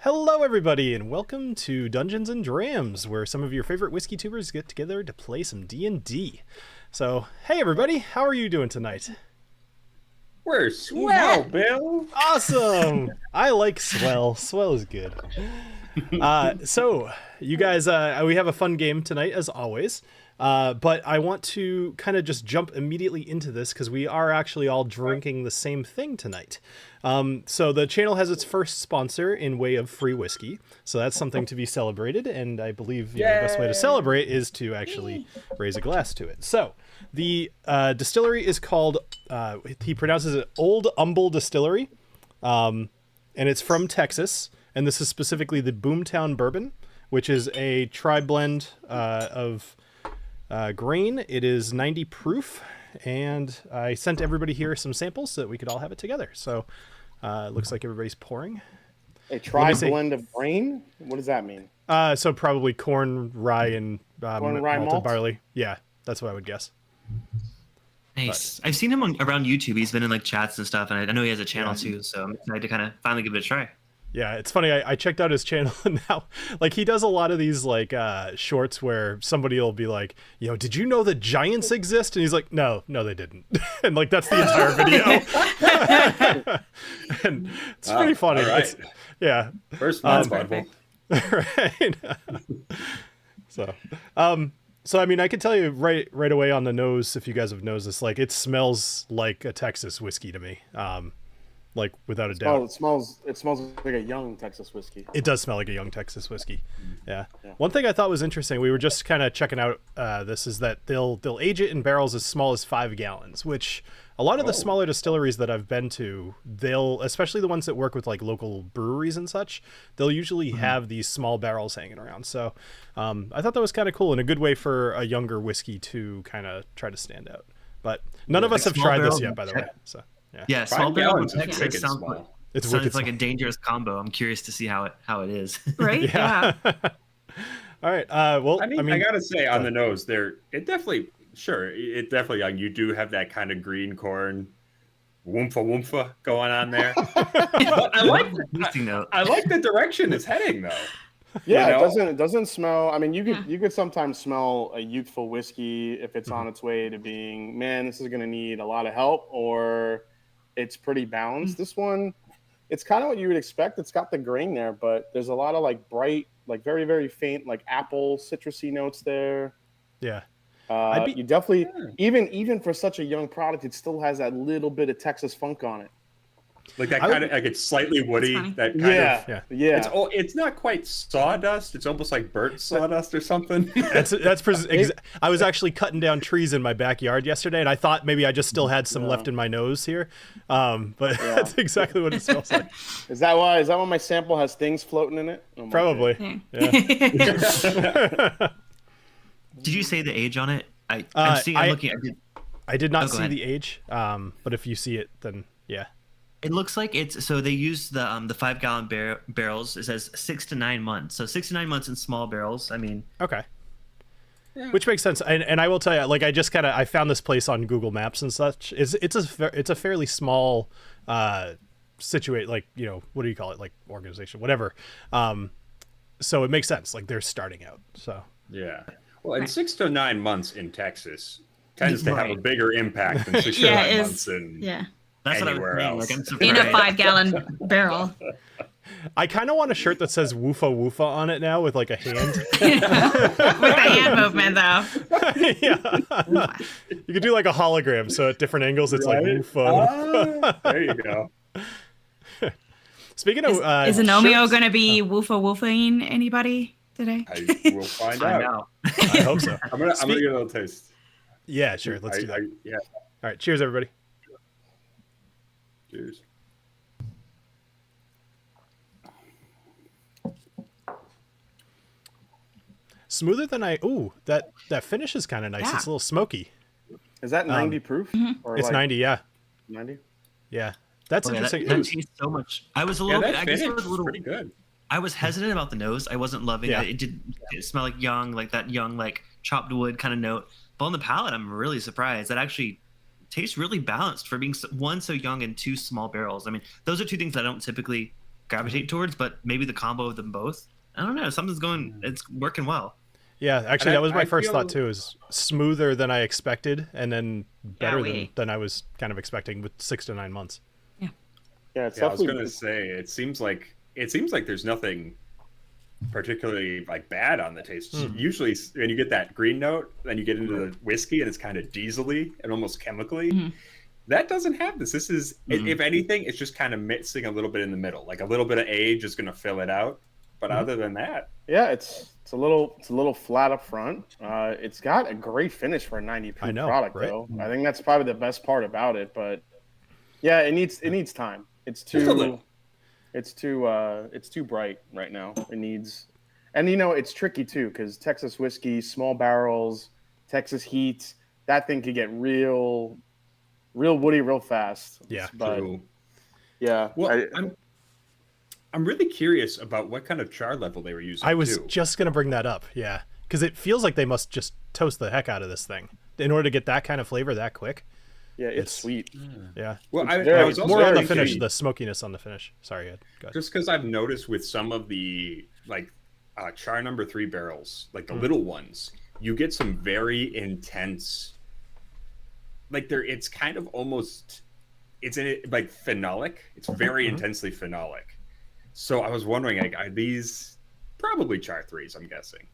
Hello, everybody, and welcome to Dungeons and Drams, where some of your favorite whiskey tubers get together to play some D&D. So, hey, everybody, how are you doing tonight? We're swell, Bill. Awesome. I like swell. Swell is good. So, you guys, we have a fun game tonight, as always. But I want to kind of just jump immediately into this because we are actually all drinking the same thing tonight. So the channel has its first sponsor in way of free whiskey. So that's something to be celebrated. And I believe the best way to celebrate is to actually raise a glass to it. So the distillery is called, he pronounces it Old Humble Distillery. And it's from Texas. And this is specifically the Boomtown Bourbon, which is a tri-blend of grain. It is 90 proof, and I sent everybody here some samples so that we could all have it together. So it looks like everybody's pouring. A tri-blend of grain? What does that mean? So probably corn, rye, and rye malted malt? barley. Yeah, that's what I would guess. Nice. I've seen him around YouTube. He's been in like chats and stuff, and I know he has a channel too. So I'm excited to kind of finally give it a try. Yeah, it's funny. I checked out his channel, and now, like, he does a lot of these like shorts where somebody will be like, "Yo, did you know that giants exist?" And he's like, "No, they didn't." And like that's the entire video. And it's pretty funny. Right. Yeah. First one's perfect. Right. So I mean, I can tell you right away on the nose, if you guys have nosed this, like it smells like a Texas whiskey to me. Like without a doubt. It smells like a young Texas whiskey. It does smell like a young Texas whiskey. Yeah. One thing I thought was interesting, we were just kind of checking out this, is that they'll age it in barrels as small as 5 gallons, which a lot of the smaller distilleries that I've been to, they'll, especially the ones that work with like local breweries and such, they'll usually have these small barrels hanging around. So I thought that was kind of cool and a good way for a younger whiskey to kind of try to stand out. But none of us have tried this yet, by the way. So. Yeah, small barrel in Texas sounds like a dangerous combo. I'm curious to see how it is. Right? Yeah. All right. Well, I mean, I gotta say, on the nose, it definitely you do have that kind of green corn woomfa going on there. But I like the direction it's heading though. Yeah, it doesn't smell. I mean, you could sometimes smell a youthful whiskey if it's on its way to being, man, this is going to need a lot of help, or it's pretty balanced. This one, it's kind of what you would expect. It's got the grain there, but there's a lot of like bright, like very, very faint, like apple citrusy notes there. Yeah. You definitely, even for such a young product, it still has that little bit of Texas funk on it. Like that kind of, like it's slightly woody. That kind of, yeah. It's not quite sawdust. It's almost like burnt sawdust or something. I was actually cutting down trees in my backyard yesterday, and I thought maybe I just still had some left in my nose here. But that's exactly what it smells like. Is that why my sample has things floating in it? Oh, probably. Yeah. Did you say the age on it? I'm looking. I did not see the age. But if you see it, then yeah. It looks like so they use the 5-gallon barrels. It says 6 to 9 months. So 6 to 9 months in small barrels. I mean, okay, which makes sense. And I will tell you, like I found this place on Google Maps and such. It's a fairly small situate, like, you know, what do you call it, like organization, whatever. So it makes sense. Like they're starting out. So yeah. Well, and 6 to 9 months in Texas tends to have a bigger impact than 6 to 9 months in. That's anywhere what I else. was saying. In a 5-gallon barrel. I kind of want a shirt that says "Woofa Woofa" on it now with like a hand. With the hand movement, though. Yeah. You could do like a hologram, so at different angles it's like "Woofa." There you go. Speaking of, is Agnomeio going to be Woofa Woofing anybody today? I will find out. I hope so. I'm gonna get a little taste. Yeah, sure. Let's do that. Yeah. All right. Cheers, everybody. Cheers. Smoother than that finish is kind of nice. Yeah. It's a little smoky. Is that 90 proof? Or it's like 90, yeah. 90? Yeah. That's interesting. That tastes so much. I was a little pretty good. I was hesitant about the nose. I wasn't loving it. It did smell like young, like chopped wood kind of note. But on the palate, I'm really surprised. That actually tastes really balanced for being one, so young, and 2 small barrels. I mean, those are 2 things I don't typically gravitate towards, but maybe the combo of them both. I don't know. Something's going. It's working well. Yeah, actually, that was my first thought too. Is smoother than I expected, and then better than I was kind of expecting with 6 to 9 months. Yeah, it's I was gonna say it seems like there's nothing particularly like bad on the taste. Usually, when you get that green note, then you get into the whiskey, and it's kind of diesely and almost chemically. That doesn't have this. This is, if anything, it's just kind of mixing a little bit in the middle. Like a little bit of age is gonna fill it out, but other than that, yeah, it's a little flat up front. It's got a great finish for a 90 proof product, right? Though. I think that's probably the best part about it. But yeah, it needs time. It's too bright right now. It needs, and it's tricky too because Texas whiskey, small barrels, Texas heat, that thing could get real woody real fast. Yeah, but true. Yeah. Well, I'm really curious about what kind of char level they were using. I was just gonna bring that up. Yeah, because it feels like they must just toast the heck out of this thing in order to get that kind of flavor that quick. Yeah, it's sweet. Yeah. Well, I was also more on the finish, the smokiness on the finish. Sorry, Ed. Go ahead. Just because I've noticed with some of the char number 3 barrels, like the little ones, you get some very intense. Like it's kind of almost, it's in it like phenolic. It's very intensely phenolic. So I was wondering, like, are these probably char 3s? I'm guessing,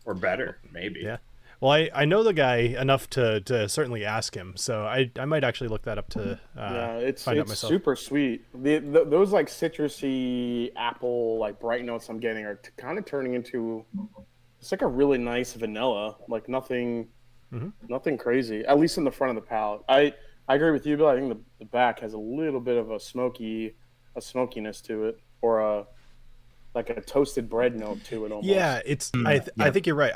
or better, maybe. Yeah. Well, I know the guy enough to certainly ask him, so I might actually look that up to find out myself. It's super sweet. Those like citrusy apple like bright notes I'm getting are kind of turning into, it's like a really nice vanilla, like nothing crazy, at least in the front of the palate. I agree with you, Bill. I think the back has a little bit of a smokiness to it, or a toasted bread note to it almost. Yeah, it's I think you're right.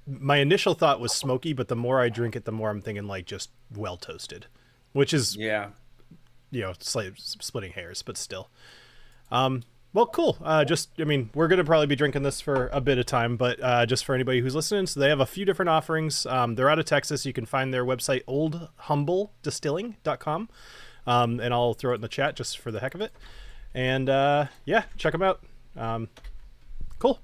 My initial thought was smoky, but the more I drink it, the more I'm thinking like just well toasted, which is splitting hairs, but still. Well, cool. We're gonna probably be drinking this for a bit of time, but just for anybody who's listening, so they have a few different offerings. They're out of Texas. You can find their website oldhumbledistilling.com, and I'll throw it in the chat just for the heck of it. And check them out. Cool.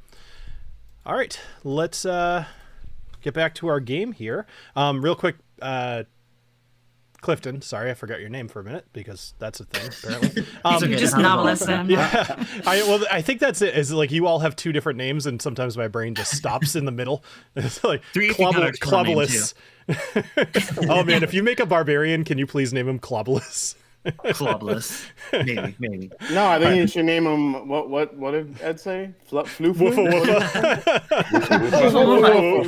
All right, let's get back to our game here. Real quick, Clifton, sorry, I forgot your name for a minute because that's a thing apparently. Just Knobolas. Yeah, I think that's it. Is like you all have 2 different names, and sometimes my brain just stops in the middle. It's like Knobolas. Oh man, if you make a barbarian, can you please name him Knobolas? Knobolas. Maybe. No, I think you should name him. What did Ed say? Floofa.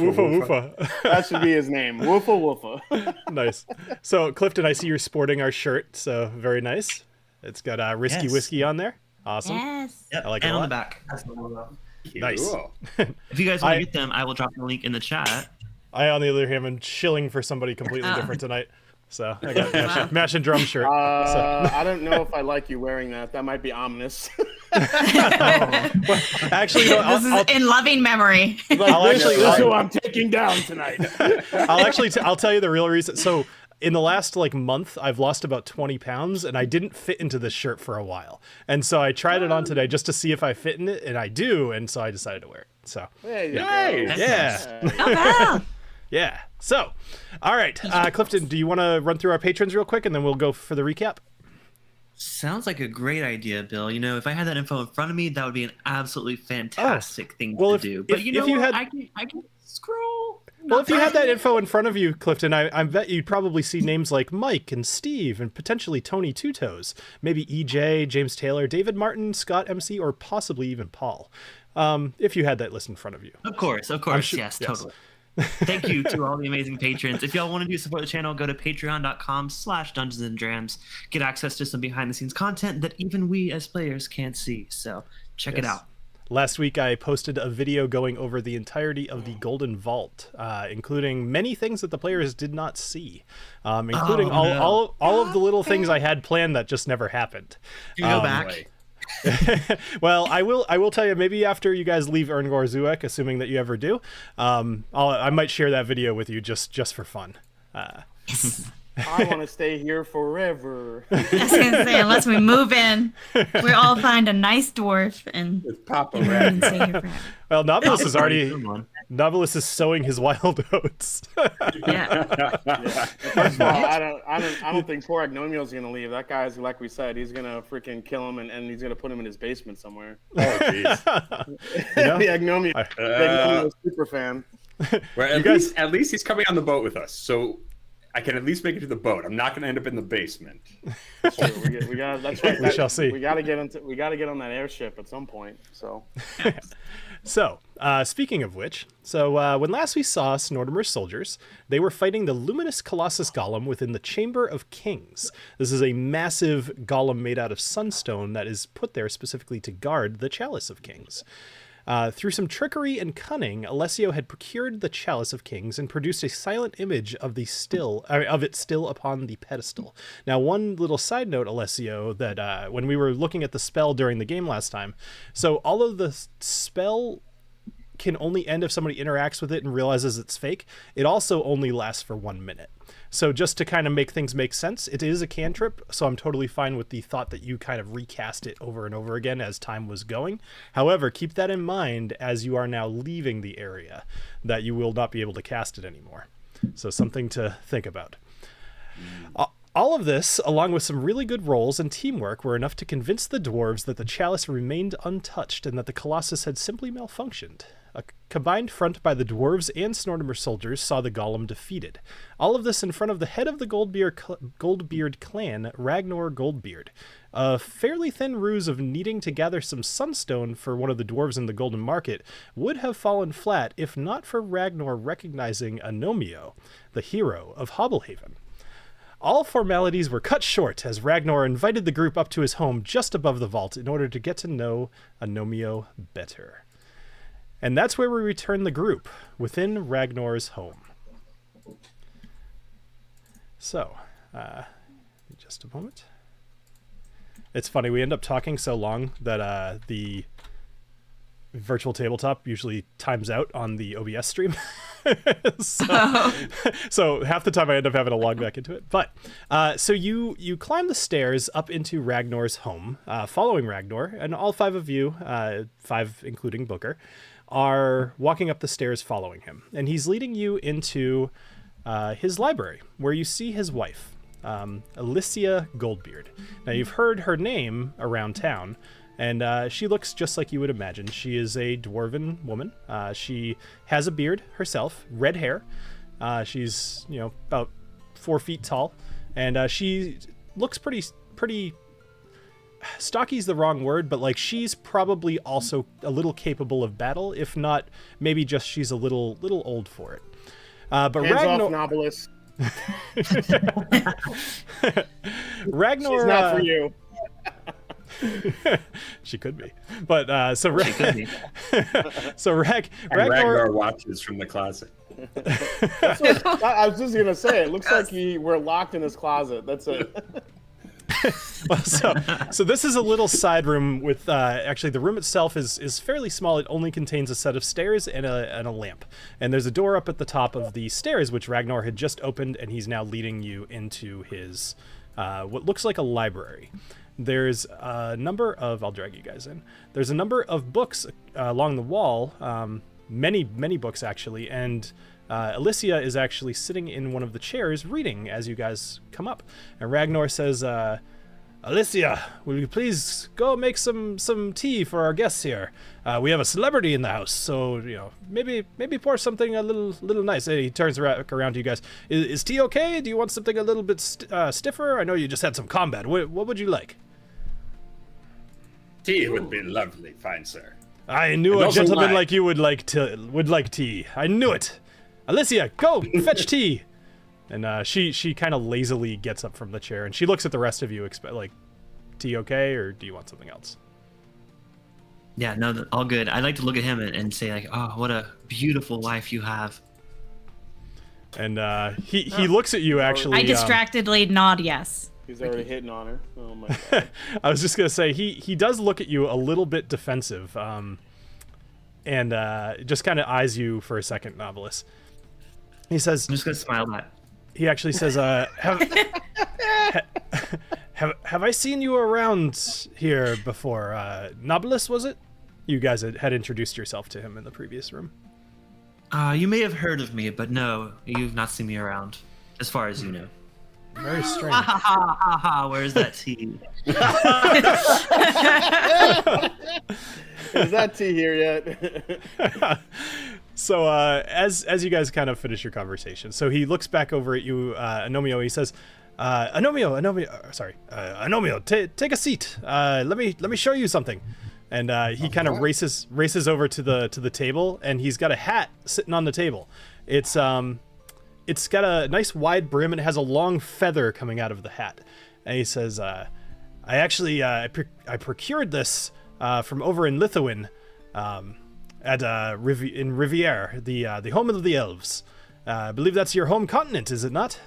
Woofa. That should be his name. Woofa. Nice. So Clifton, I see you're sporting our shirt. So very nice. It's got risky whiskey on there. Awesome. Yes. I like it and a lot. on the back. Nice. If you guys want to get them, I will drop the link in the chat. I, on the other hand, am shilling for somebody completely different tonight. So I got mash and drum shirt. I don't know if I like you wearing that. That might be ominous. Well, actually, this is in loving memory. This is who I'm taking down tonight. I'll tell you the real reason. So in the last month, I've lost about 20 pounds, and I didn't fit into this shirt for a while. And so I tried it on today just to see if I fit in it, and I do. And so I decided to wear it. So yeah. Yeah. So, all right, Clifton, do you want to run through our patrons real quick, and then we'll go for the recap? Sounds like a great idea, Bill. If I had that info in front of me, that would be an absolutely fantastic thing to do. But I can scroll. Well, if you had that info in front of you, Clifton, I bet you'd probably see names like Mike and Steve and potentially Tony Two Toes, maybe EJ, James Taylor, David Martin, Scott MC, or possibly even Paul. If you had that list in front of you. Of course. Yes, totally. Thank you to all the amazing patrons. If y'all want to support the channel, go to patreon.com/dungeonsanddrams. Get access to some behind the scenes content that even we as players can't see. So check it out. Last week, I posted a video going over the entirety of the Golden Vault, including many things that the players did not see, including all of the little things I had planned that just never happened. You go back. Well, I will tell you, maybe after you guys leave Erngor Zuek, assuming that you ever do, I might share that video with you just for fun. I want to stay here forever. I was gonna say, unless we move in, we all find a nice dwarf and With Papa and Rat. stay here forever. Well, Knobolas is sowing his wild oats. Yeah. First of all, I don't think poor Agnomeio's gonna leave. That guy's, like we said, he's gonna freaking kill him and he's gonna put him in his basement somewhere. Oh, jeez. The Agnomeio super fan. Well, at least he's coming on the boat with us, so I can at least make it to the boat. I'm not going to end up in the basement. That's right. We shall see. We got to get on that airship at some point. So, So, speaking of which, when last we saw Snortimer's soldiers, they were fighting the luminous Colossus Golem within the Chamber of Kings. This is a massive golem made out of sunstone that is put there specifically to guard the Chalice of Kings. Through some trickery and cunning, Alessio had procured the Chalice of Kings and produced a silent image of it still upon the pedestal. Now, one little side note, Alessio, that when we were looking at the spell during the game last time, so all of the spell can only end if somebody interacts with it and realizes it's fake. It also only lasts for 1 minute. So just to kind of make things make sense, it is a cantrip, so I'm totally fine with the thought that you kind of recast it over and over again as time was going. However, keep that in mind as you are now leaving the area, that you will not be able to cast it anymore. So something to think about. All of this, along with some really good rolls and teamwork, were enough to convince the dwarves that the chalice remained untouched and that the Colossus had simply malfunctioned. A combined front by the dwarves and Snortimer soldiers saw the golem defeated. All of this in front of the head of the Goldbeard clan, Ragnar Goldbeard. A fairly thin ruse of needing to gather some sunstone for one of the dwarves in the Golden Market would have fallen flat if not for Ragnar recognizing Agnomeio, the hero of Hobblehaven. All formalities were cut short as Ragnar invited the group up to his home just above the vault in order to get to know Agnomeio better. And that's where we return the group, within Ragnar's home. So, just a moment. It's funny, we end up talking so long that the virtual tabletop usually times out on the OBS stream. So half the time I end up having to log back into it. But so you climb the stairs up into Ragnar's home, following Ragnar, and all 5 of you, 5 including Booker, are walking up the stairs following him. And he's leading you into his library, where you see his wife, Alicia Goldbeard. Now, you've heard her name around town, and she looks just like you would imagine. She is a dwarven woman. She has a beard herself, red hair. She's, about 4 feet tall, and she looks pretty stocky's the wrong word, but like she's probably also a little capable of battle, if not maybe just she's a little old for it. But Hands off, Knobolas. Ragnar, she's not for you. She could be, but so Ragnar watches from the closet. I was just gonna say, it looks like we're locked in his closet. That's it. Well, so this is a little side room with actually the room itself is fairly small. It only contains a set of stairs and a lamp, and there's a door up at the top of the stairs which Ragnar had just opened, and he's now leading you into his what looks like a library. There's a number of, I'll drag you guys in. There's a number of books along the wall, many books actually, and Alicia is actually sitting in one of the chairs reading as you guys come up. And Ragnar says, Alicia, will you please go make some tea for our guests here? We have a celebrity in the house, so maybe pour something a little nice. And he turns around to you guys. Is tea okay? Do you want something a little bit stiffer? I know you just had some combat. What would you like? Tea would be lovely, fine sir. I knew a gentleman like you would like tea. I knew it. Alicia, go fetch tea. And she kind of lazily gets up from the chair, and she looks at the rest of you, like, tea okay, or do you want something else? Yeah, no, all good. I'd like to look at him and say, like, oh, what a beautiful wife you have. And he looks at you, actually. I distractedly nod yes. He's already hitting on her. Oh, my God. I was just going to say, he does look at you a little bit defensive, and just kind of eyes you for a second, Knobolas. He says, I'm just going to smile back. he actually says, have I seen you around here before? Knobolas, was it? You guys had introduced yourself to him in the previous room. You may have heard of me, but no, you've not seen me around, as far as you know. Very strange. Where's that tea? Is that tea here yet? So as you guys kind of finish your conversation, so he looks back over at you, Agnomeio. He says, Agnomeio, take a seat. Let me show you something. And he kind of races over to the table, and he's got a hat sitting on the table. It's got a nice wide brim, and it has a long feather coming out of the hat. And he says, I procured this from over in Lithuania, in Riviere, the home of the elves. I believe that's your home continent, is it not?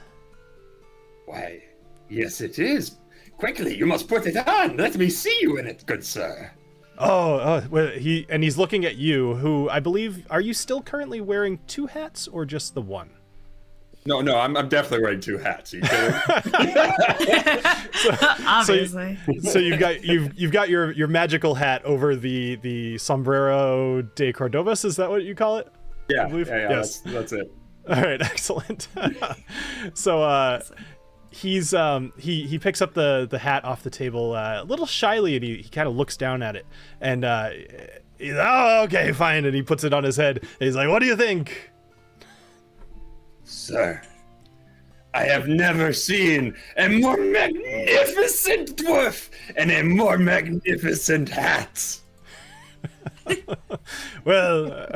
Why, yes, it is. Quickly, you must put it on. Let me see you in it, good sir. Oh, well, he's looking at you, who I believe, are you still currently wearing 2 hats or just the one? No, I'm definitely wearing 2 hats. Are you kidding? Obviously. So you've got your magical hat over the sombrero de Cordovas. Is that what you call it? Yeah. Yes. That's it. All right, excellent. So he picks up the hat off the table a little shyly, and he kind of looks down at it, and he's, oh, okay, fine, and he puts it on his head. And he's like, what do you think? Sir, I have never seen a more magnificent dwarf and a more magnificent hat. Well,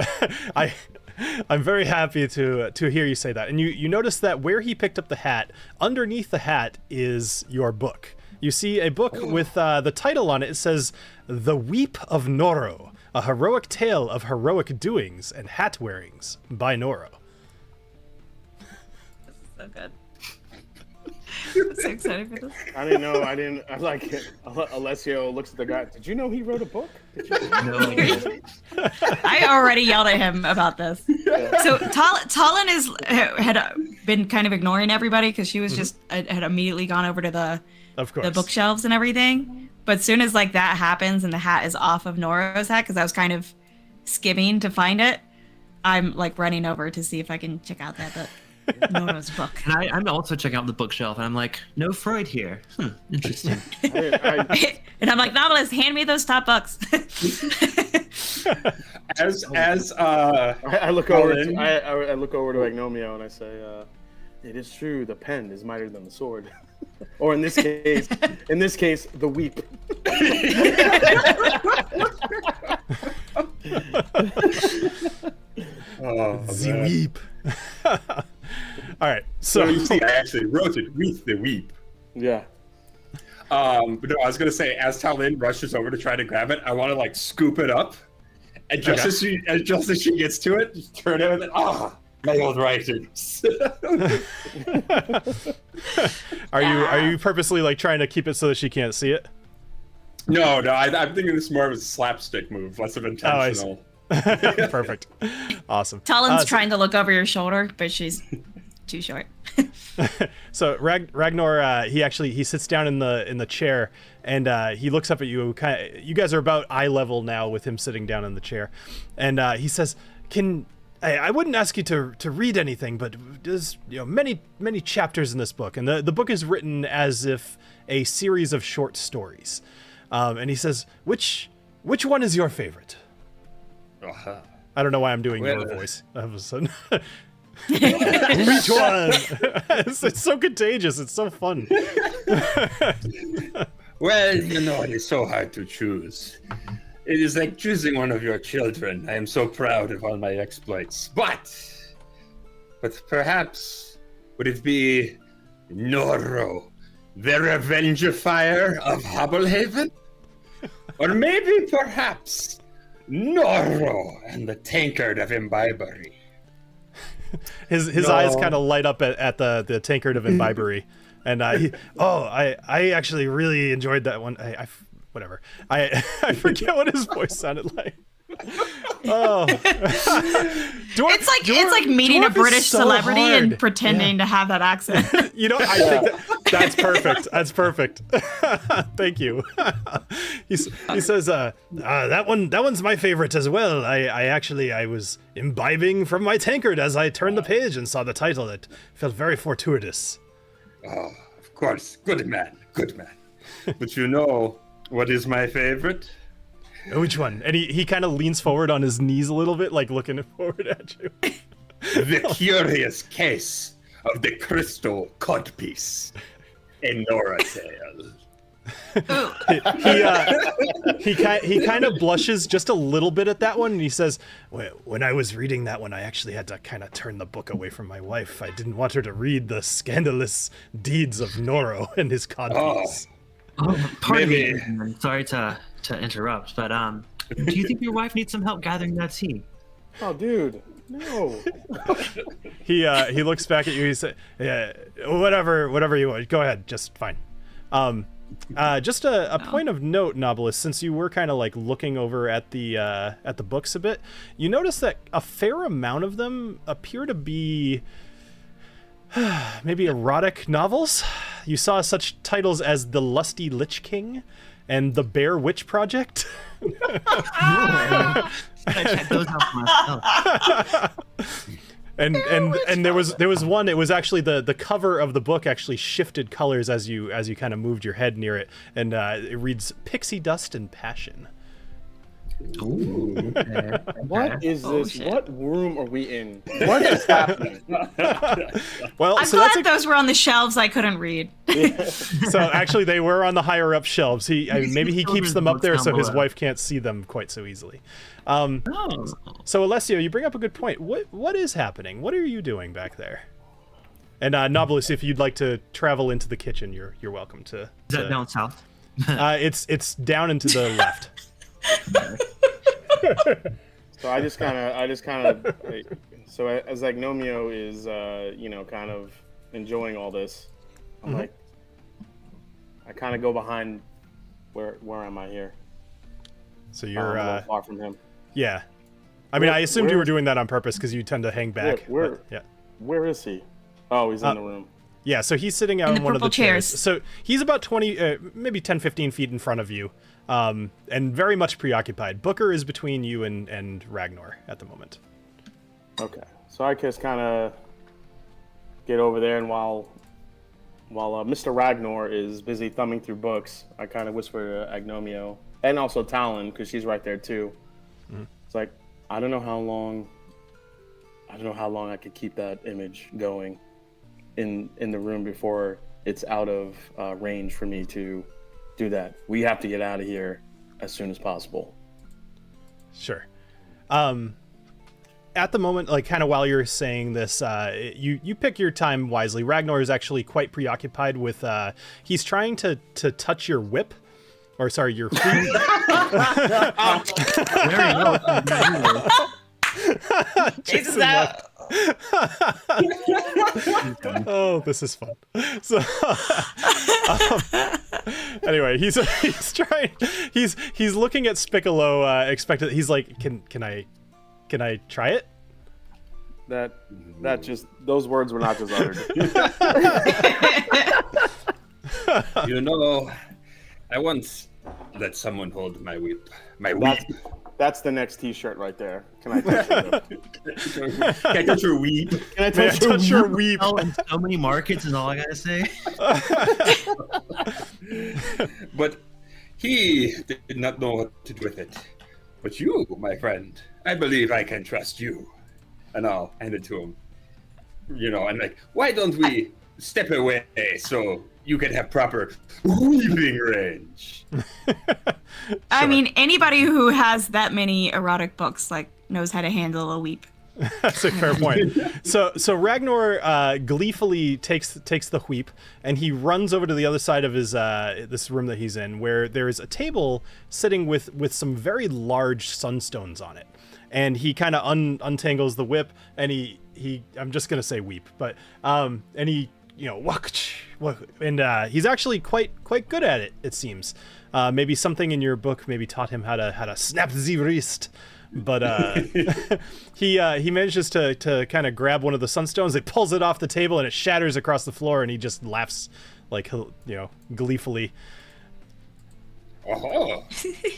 I'm very happy to hear you say that. And you notice that where he picked up the hat, underneath the hat is your book. You see a book with the title on it. It says, The Weep of Noro, a heroic tale of heroic doings and hat wearings by Noro. So good. I'm so excited for this. I didn't know. I like it. Alessio looks at the guy. Did you know he wrote a book? No idea. I already yelled at him about this. Yeah. So TaLin had been kind of ignoring everybody because she was just had immediately gone over to the bookshelves and everything. But as soon as like that happens and the hat is off of Noro's hat, because I was kind of skimming to find it, I'm like running over to see if I can check out that book. Noro's book. And I'm also checking out the bookshelf, and I'm like, no Freud here. Interesting. I And I'm like, Knobolas, hand me those top books. I look over to Agnomeio and I say, it is true, the pen is mightier than the sword. Or in this case, the weep. The weep. All right, so you see, I actually wrote it with the weep. Yeah. But no, I was gonna say, as TaLin rushes over to try to grab it, I want to like scoop it up, and just as she gets to it, just turn it and my old writings. Are you purposely like trying to keep it so that she can't see it? No, I'm thinking this more of a slapstick move, less of intentional. Perfect. Awesome. TaLin's trying to look over your shoulder, but she's too short. So Ragnar, he sits down in the chair, and he looks up at you. You guys are about eye level now with him sitting down in the chair, and he says, I wouldn't ask you to read anything, but there's many chapters in this book, and the book is written as if a series of short stories. And he says, which one is your favorite? I don't know why I'm doing your voice all of a sudden. Which one? It's so contagious. It's so fun. Well, it is so hard to choose. It is like choosing one of your children. I am so proud of all my exploits. But perhaps, would it be Noro, the Revengifier of Hobblehaven? Or maybe perhaps Noro and the Tankard of Imbibery. His eyes kind of light up at the Tankard of Imbibery, and I actually really enjoyed that one. Whatever. I forget what his voice sounded like. Oh, it's like meeting a British celebrity and pretending to have that accent. I think that's perfect. That's perfect. Thank you. He says, that one's my favorite as well. I was imbibing from my tankard as I turned the page and saw the title. It felt very fortuitous. Oh, of course. Good man. But you know what is my favorite? Which one? And he kind of leans forward on his knees a little bit, like looking forward at you. The curious case of the crystal codpiece. A Nora tale. He kind of blushes just a little bit at that one, and he says, when I was reading that one, I actually had to kind of turn the book away from my wife. I didn't want her to read the scandalous deeds of Noro and his codpiece. Pardon me. I'm sorry to interrupt, but do you think your wife needs some help gathering that tea? Oh, dude, no. He looks back at you. He said, "Yeah, whatever you want. Go ahead, just fine." Just a point of note, Knobolas, since you were kind of like looking over at the books a bit, you notice that a fair amount of them appear to be maybe erotic novels. You saw such titles as The Lusty Lich King and The Bear Witch Project. Check those out for myself. And there was one. It was actually the cover of the book actually shifted colors as you kind of moved your head near it, and it reads Pixie Dust and Passion. Ooh, okay. What is this? Shit. What room are we in? What is happening? Well, I'm glad those were on the shelves I couldn't read. So actually, they were on the higher up shelves. Maybe he keeps them up there so his wife can't see them quite so easily. So Alessio, you bring up a good point. What is happening? What are you doing back there? And Knobolas, if you'd like to travel into the kitchen, you're welcome to. Is that down south? It's down and to the left. So I just kind of so as Agnomeio is kind of enjoying all this, I'm like, I kind of go behind. Where am I here? So you're far from him. Yeah, I mean, I assumed you were doing that on purpose because you tend to hang back. Where is he? Oh, he's in the room. Yeah, so he's sitting out in one of the chairs. So he's about 20, maybe 10, 15 feet in front of you, and very much preoccupied. Booker is between you and Ragnar at the moment. Okay, so I just kind of get over there, and while Mr. Ragnar is busy thumbing through books, I kind of whisper to Agnomeio, and also TaLin, because she's right there too. Mm-hmm. It's like, I don't know how long I could keep that image going in the room before it's out of range for me to do that. We have to get out of here as soon as possible. Sure. At the moment, like kind of while you're saying this, you pick your time wisely. Ragnar is actually quite preoccupied with he's trying to touch your whip. Or sorry, your whip. There you go. Jesus out. Oh, this is fun. So anyway, he's trying. He's looking at Spiccolo. Expected. He's like, can I try it? That just those words were not just uttered. I once let someone hold my whip. That's the next T-shirt right there. Can I touch your whip? Can I touch your weep? Can I touch your weep? Oh, in so many markets is all I gotta say. But he did not know what to do with it. But you, my friend, I believe I can trust you. And I'll hand it to him. And like, why don't we step away so you can have proper weaving range? I mean, anybody who has that many erotic books knows how to handle a weep. That's a fair point. So Ragnar gleefully takes the wheep and he runs over to the other side of his this room that he's in, where there is a table sitting with some very large sunstones on it, and he kind of untangles the whip and he I'm just gonna say weep, but and he and he's actually quite good at it. It seems. Maybe something in your book maybe taught him how to snap the wrist. But he manages to kind of grab one of the sunstones. He pulls it off the table and it shatters across the floor, and he just laughs like gleefully. Oh,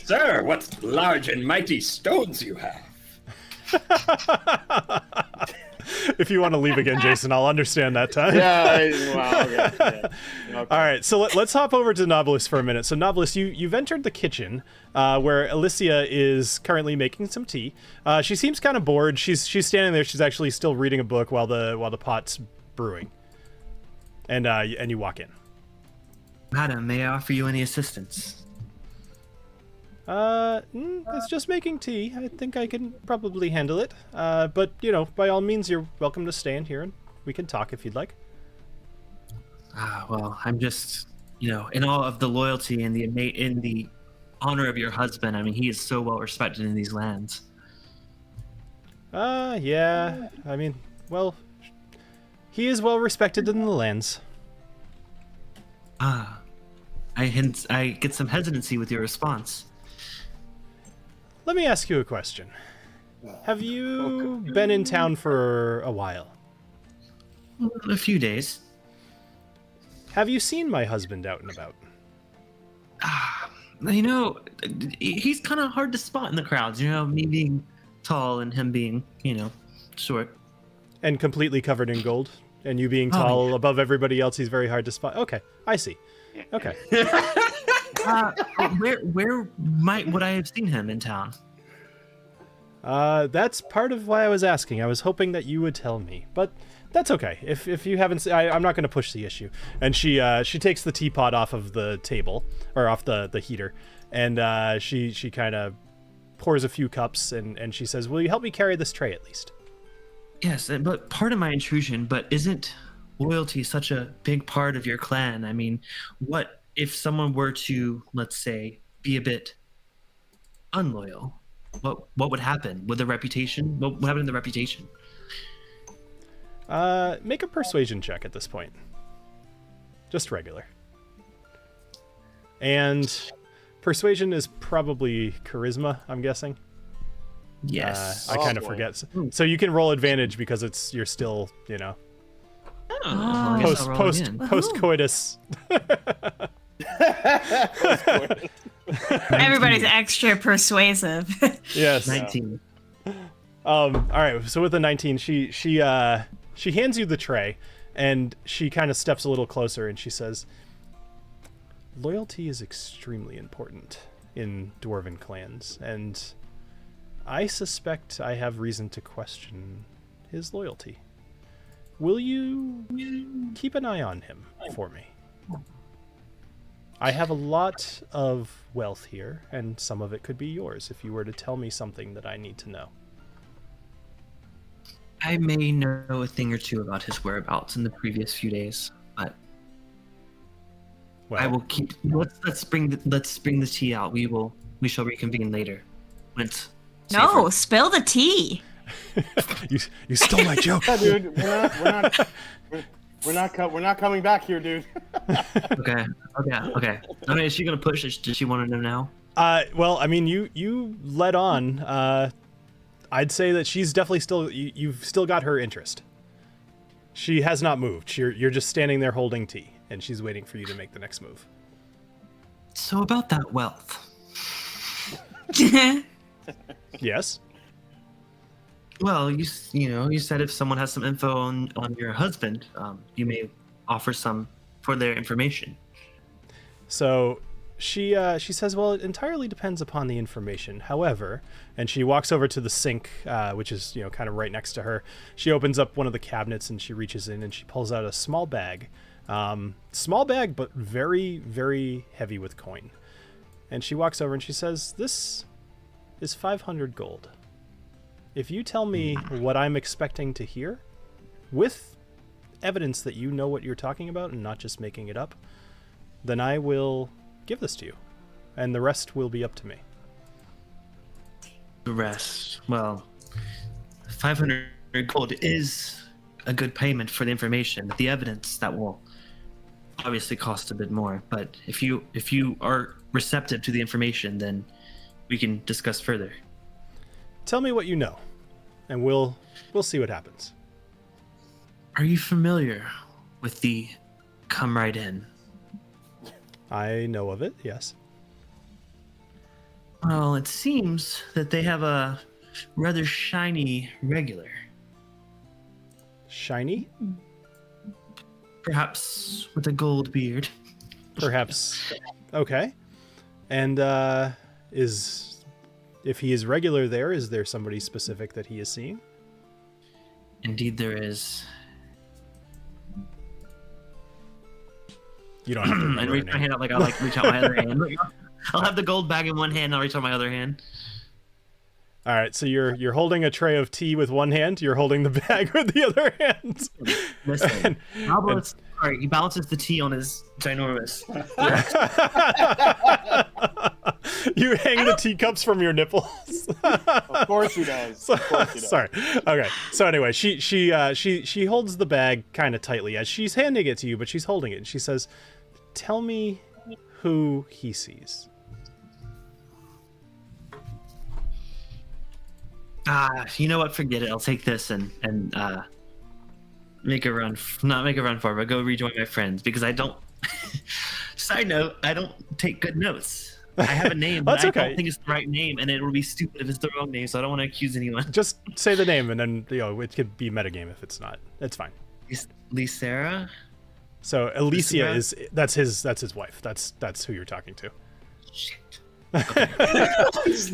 sir, what large and mighty stones you have. If you want to leave again, Jason, I'll understand that time. Okay. All right, so let's hop over to Knobolas for a minute. So Knobolas, you've entered the kitchen where Alicia is currently making some tea. She seems kind of bored. She's standing there. She's actually still reading a book while the pot's brewing. And you walk in. Madam, may I offer you any assistance? It's just making tea. I think I can probably handle it. But by all means, you're welcome to stand here and we can talk if you'd like. Well, I'm just, in awe of the loyalty and the honor of your husband. I mean, he is so well respected in these lands. Yeah. I mean, well, he is well respected in the lands. I get some hesitancy with your response. Let me ask you a question. Have you been in town for a while? A few days. Have you seen my husband out and about? He's kind of hard to spot in the crowds. Me being tall and him being, short. And completely covered in gold? And you being tall above everybody else, he's very hard to spot? Okay, I see. Okay. Where would I have seen him in town? That's part of why I was asking. I was hoping that you would tell me, but that's okay. If you haven't, I'm not going to push the issue. And she takes the teapot off of the table or off the heater, and she kind of pours a few cups and she says, "Will you help me carry this tray at least?" Yes, but part of my intrusion. But isn't loyalty such a big part of your clan? I mean, what if someone were to, let's say, be a bit unloyal? What would happen with the reputation? What would happen to the reputation? Make a persuasion check at this point. Just regular. And persuasion is probably charisma, I'm guessing. Yes. I kind of forget. So you can roll advantage because you're still, post-coitus. Everybody's extra persuasive. Yes. 19. All right. So with a 19, she hands you the tray, and she kind of steps a little closer, and she says, "Loyalty is extremely important in dwarven clans, and I suspect I have reason to question his loyalty. Will you keep an eye on him for me? I have a lot of wealth here, and some of it could be yours if you were to tell me something that I need to know." I may know a thing or two about his whereabouts in the previous few days, but I will keep. Let's bring the tea out. We shall reconvene later. No, spill the tea. You stole my joke. Yeah, dude, we're not coming back here, dude. Okay. I mean, is she gonna push? Does she want to know now? Well, I mean, you led on. I'd say that she's definitely still. You've still got her interest. She has not moved. You're just standing there holding tea, and she's waiting for you to make the next move. So about that wealth. Yes. Well, you said if someone has some info on your husband, you may offer some for their information. So she says, "Well, it entirely depends upon the information. However," and she walks over to the sink, which is kind of right next to her. She opens up one of the cabinets and she reaches in and she pulls out a small bag, but very, very heavy with coin. And she walks over and she says, "This is 500 gold. If you tell me what I'm expecting to hear, with evidence that you know what you're talking about and not just making it up, then I will give this to you, and the rest will be up to me." The rest, well, 500 gold is a good payment for the information, the evidence that will obviously cost a bit more. But if you are receptive to the information, then we can discuss further. Tell me what you know, and we'll see what happens. Are you familiar with the Come Right In? I know of it, yes. Well, it seems that they have a rather shiny regular. Shiny? Perhaps with a gold beard. Perhaps. Okay. And if he is regular there, is there somebody specific that he is seeing? Indeed there is. You don't have to I reach my hand out like I reach out my other hand. I'll have the gold bag in one hand, and I'll reach out my other hand. All right, so you're holding a tray of tea with one hand, you're holding the bag with the other hand. Listen, sorry, he balances the tea on his ginormous. You hang the teacups from your nipples. Of course he does. Of course he does. Sorry. Okay. So anyway, she holds the bag kind of tightly as she's handing it to you, but she's holding it, and she says, "Tell me who he sees." You know what? Forget it. I'll take this and make a run. Not make a run for it, but go rejoin my friends because I don't. Side note: I don't take good notes. I have a name, but I don't think it's the right name, and it will be stupid if it's the wrong name. So I don't want to accuse anyone. Just say the name, and then it could be metagame if it's not. It's fine. Lycera? So Alicia is that's his wife. That's who you're talking to. Shit. Okay. His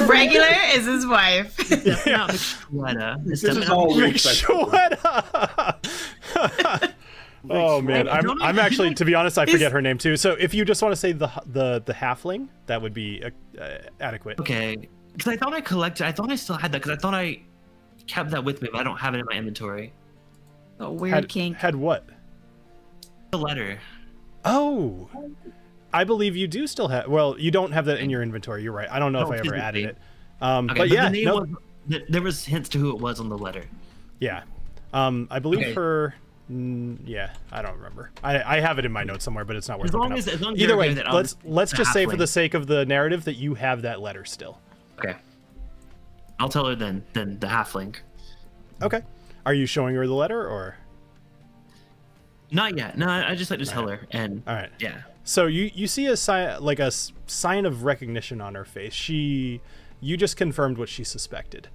regular is his wife. It's not McShweta. This is all McShweta. Oh man, I'm actually, to be honest, I forget her name too. So if you just want to say the halfling, that would be adequate. Okay, because I thought I still had that because I thought I kept that with me, but I don't have it in my inventory. A weird kink. Had what? The letter. Oh, I believe you do still have. Well, you don't have that in your inventory. You're right. I don't know if I ever added it. Okay, but yeah, the name there was hints to who it was on the letter. Yeah, I believe her. Yeah, I don't remember. I have it in my notes somewhere, but it's not worth looking up. Either way, let's just say for the sake of the narrative that you have that letter still. Okay. I'll tell her then the halfling. Okay. Are you showing her the letter or? Not yet. No, I just like to tell her. And all right. Yeah. So you see a sign of recognition on her face. You just confirmed what she suspected,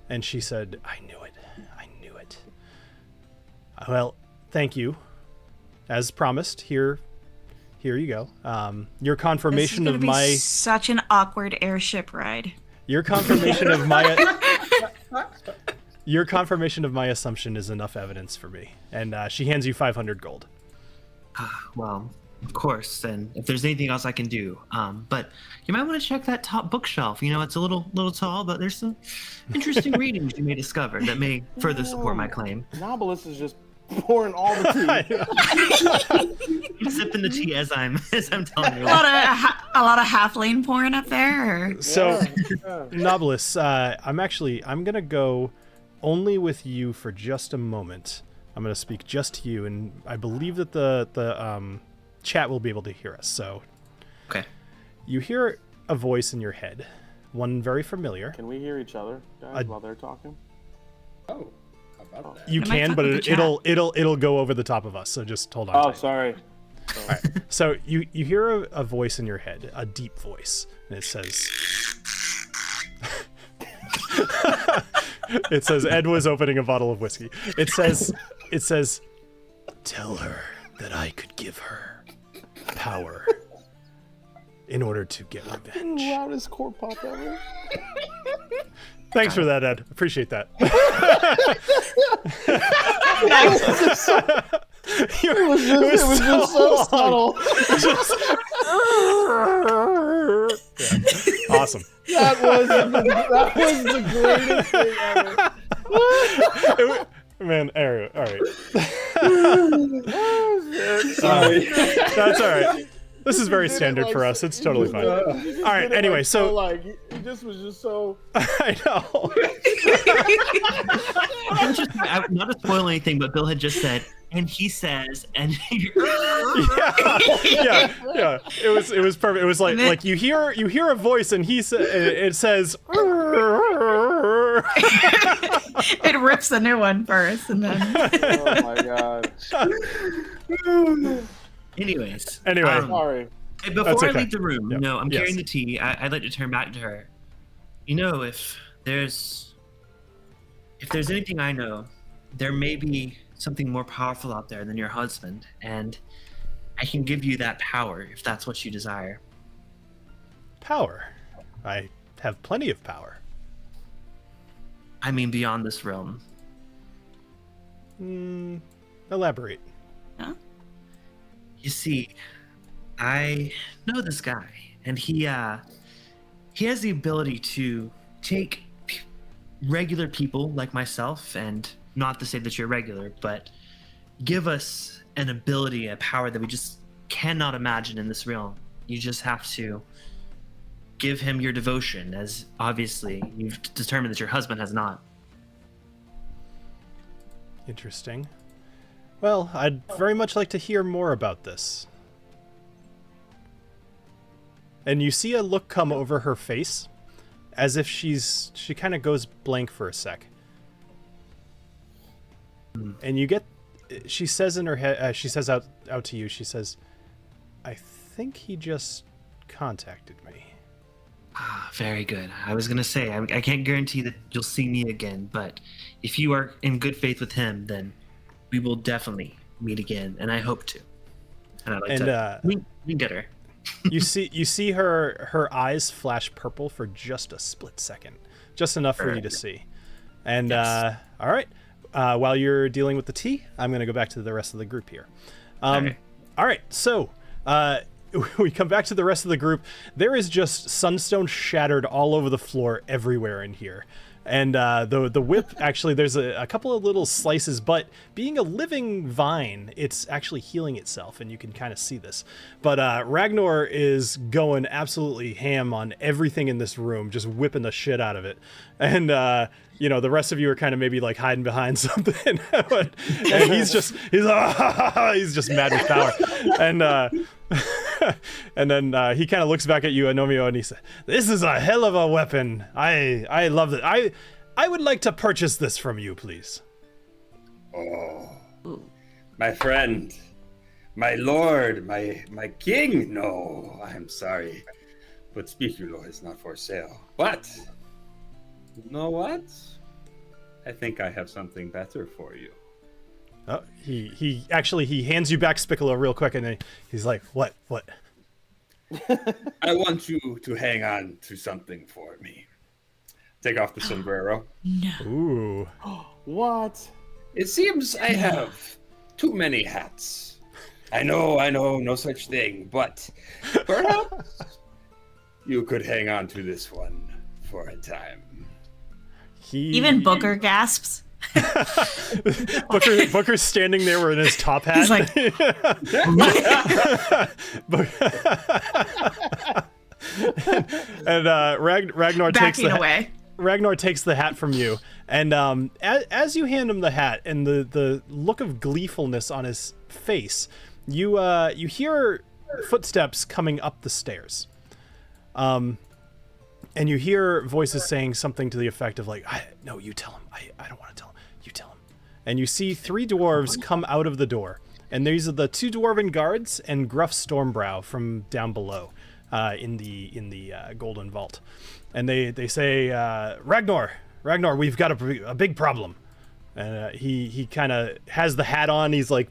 and she said, "I knew it. I knew it." Well, thank you. As promised, here you go. Your confirmation of my such an awkward airship ride. Your confirmation of my your confirmation of my assumption is enough evidence for me. And she hands you 500 gold. Well, of course. And if there's anything else I can do, but you might want to check that top bookshelf. You know, it's a little tall, but there's some interesting readings you may discover that may further support my claim. Knobolas is just pouring all the tea. I'm sipping the tea as I'm telling you. A lot of halfling pouring up there. Or? So, Knobolas, I'm gonna go only with you for just a moment. I'm gonna speak just to you, and I believe that the chat will be able to hear us. So, okay. You hear a voice in your head, one very familiar. Can we hear each other, guys, while they're talking? Oh. That. You can, but it'll go over the top of us. So just hold on. Oh, sorry. All right. So you hear a voice in your head, a deep voice, and it says, "It says Ed was opening a bottle of whiskey. It says, tell her that I could give her power in order to get revenge." Loudest core pop ever. Thanks for that, Ed. Appreciate that. It was just so subtle. Yeah. Awesome. That was the greatest thing ever. Man, all right. Sorry. That's all right. This is very standard for us. It's totally fine. All right. Anyway, so like he just was just so. I know. Not to spoil anything, but Bill had just said, and he says, and yeah. It was perfect. It was like you hear a voice, and it says. It rips a new one first, and then. Oh my god. Anyways. Sorry. Before I leave the room, I'm carrying the tea. I'd like to turn back to her. If there's anything I know, there may be something more powerful out there than your husband, and I can give you that power if that's what you desire. Power? I have plenty of power. I mean, beyond this realm. Elaborate. Huh? You see, I know this guy, and he has the ability to take regular people like myself, and not to say that you're regular, but give us an ability, a power that we just cannot imagine in this realm. You just have to give him your devotion, as obviously you've determined that your husband has not. Interesting. Well, I'd very much like to hear more about this. And you see a look come over her face, as if she kind of goes blank for a sec. And you get, she says in her head, she says out to you, she says, I think he just contacted me. Ah, very good. I was going to say, I can't guarantee that you'll see me again, but if you are in good faith with him, then we will definitely meet again, and I hope to. And I'd like to wink at her. you see her eyes flash purple for just a split second, just enough for you to see. And yes. All right, while you're dealing with the tea, I'm going to go back to the rest of the group here. All right, so we come back to the rest of the group. There is just sunstone shattered all over the floor everywhere in here. And the whip, actually, there's a couple of little slices, but being a living vine, it's actually healing itself, and you can kind of see this. But Ragnar is going absolutely ham on everything in this room, just whipping the shit out of it. And, the rest of you are kind of maybe like hiding behind something. And he's just mad with power. And then he kind of looks back at you, Agnomeio, and he says, "This is a hell of a weapon. I love it. I would like to purchase this from you, please." Oh, my friend, my lord, my king. No, I'm sorry, but Speaker is not for sale. But you know what? I think I have something better for you. Oh, he hands you back Spicola real quick, and then he's like, What? I want you to hang on to something for me. Take off the sombrero. No. Ooh. What? It seems I have too many hats. I know, no such thing, but perhaps you could hang on to this one for a time. Even Booker gasps. Booker's standing there in his top hat. He's like, and Ragnar takes the hat from you, and as you hand him the hat and the look of gleefulness on his face, you hear footsteps coming up the stairs, and you hear voices saying something to the effect of like, "No, you tell him. I don't want to tell him. You tell him." And you see 3 dwarves come out of the door, and these are the 2 dwarven guards and Gruff Stormbrow from down below, in the Golden Vault, and they say, Ragnar, we've got a big problem. And he kind of has the hat on. He's like,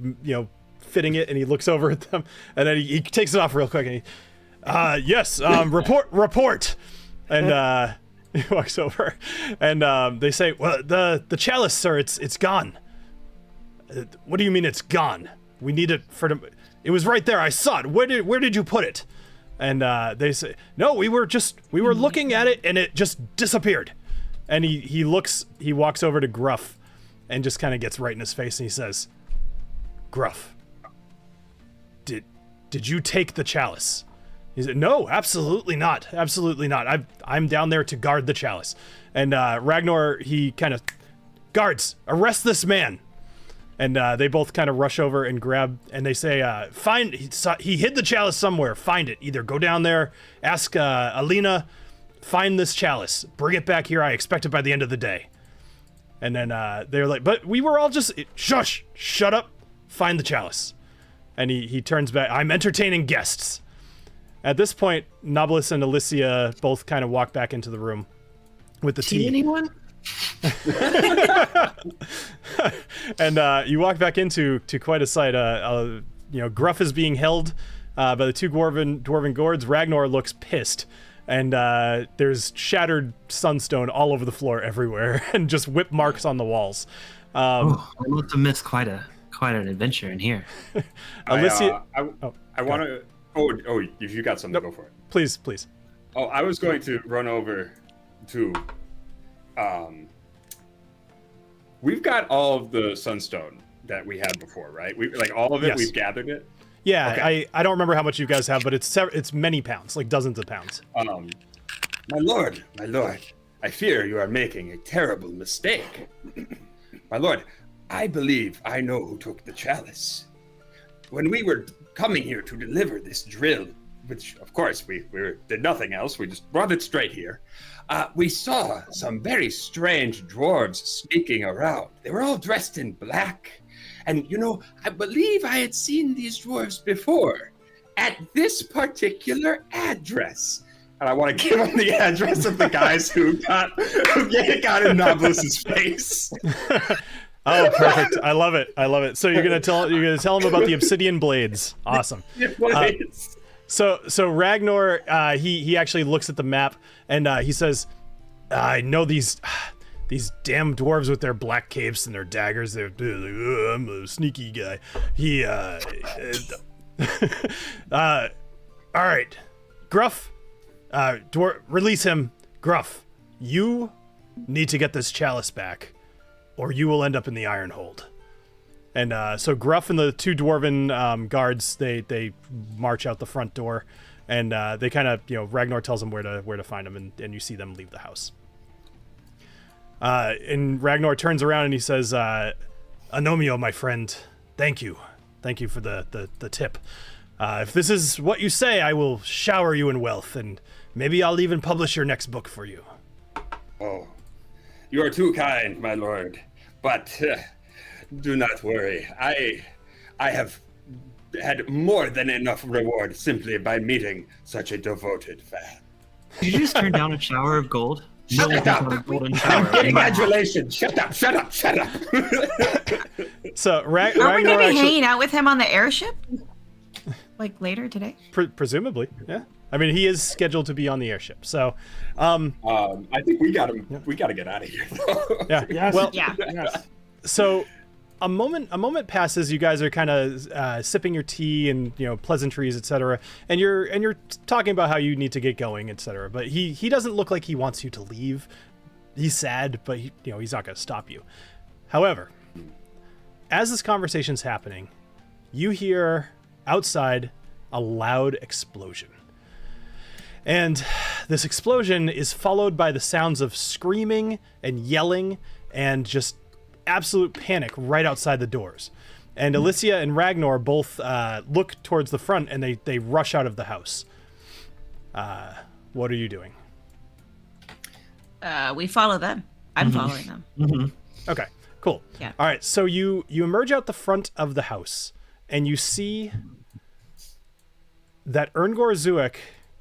fitting it, and he looks over at them, and then he takes it off real quick, and he, yes, report. And he walks over, and they say, "Well, the chalice, sir, it's gone." What do you mean it's gone? We need it it was right there. I saw it. Where did you put it? And they say, "No, we were looking at it, and it just disappeared." And he walks over to Gruff, and just kind of gets right in his face, and he says, "Gruff, did did you take the chalice? He said, no, absolutely not. Absolutely not. I'm down there to guard the chalice. And Ragnar, he kind of, guards, arrest this man. And they both kind of rush over and grab, and they say, he hid the chalice somewhere. Find it. Either go down there, ask Alina, find this chalice, bring it back here. I expect it by the end of the day. And then they're like, but we were all just, shush, shut up, find the chalice. And he turns back, I'm entertaining guests. At this point, Knobolas and Alessio both kind of walk back into the room with the tea. Anyone? And you walk back into quite a sight. Gruff is being held by the two dwarven guards. Ragnar looks pissed, and there's shattered sunstone all over the floor everywhere, and just whip marks on the walls. I must have missed quite an adventure in here. Alessio, I want to. Oh, if you got something, go for it. Please. Oh, I was going to run over to. We've got all of the sunstone that we had before, right? We like all of it. Yes. We've gathered it. Yeah, okay. I don't remember how much you guys have, but it's many pounds, like dozens of pounds. My lord, I fear you are making a terrible mistake. My lord, I believe I know who took the chalice. When we were coming here to deliver this drill, which of course we did nothing else, we just brought it straight here, we saw some very strange dwarves sneaking around. They were all dressed in black. And, I believe I had seen these dwarves before at this particular address. And I want to give them the address of the guys who got in Knobolas's face. Oh, perfect! I love it. So you're gonna tell them about the obsidian blades. Awesome. So Ragnar, he actually looks at the map and he says, "I know these damn dwarves with their black capes and their daggers. They're like, I'm a sneaky guy." All right, Gruff, release him. Gruff, you need to get this chalice back, or you will end up in the iron hold. And so Gruff and the two dwarven guards, they march out the front door, and they kind of, Ragnar tells them where to find them, and you see them leave the house. And Ragnar turns around and he says, Agnomeio, my friend, thank you for the tip. If this is what you say, I will shower you in wealth, and maybe I'll even publish your next book for you. Oh, you are too kind, my lord, but do not worry. I have had more than enough reward simply by meeting such a devoted fan. Did you just turn down a shower of gold? Shut up! I'm getting adulation. Shut up! So are we going to be hanging out with him on the airship? Like later today? Presumably, yeah. I mean, he is scheduled to be on the airship, so. I think we got him. Yeah. We got to get out of here. Yeah. Yes. Well. Yeah. Yes. So, a moment passes. You guys are kind of sipping your tea and pleasantries, etc. And you're talking about how you need to get going, etc. But he doesn't look like he wants you to leave. He's sad, but he's not going to stop you. However, as this conversation's happening, you hear outside a loud explosion. And this explosion is followed by the sounds of screaming and yelling and just absolute panic right outside the doors. And Alessio and Ragnar both look towards the front and they rush out of the house. What are you doing? We follow them. I'm following them. Mm-hmm. Okay, cool. Yeah. All right, so you emerge out the front of the house and you see that Erngor Zuek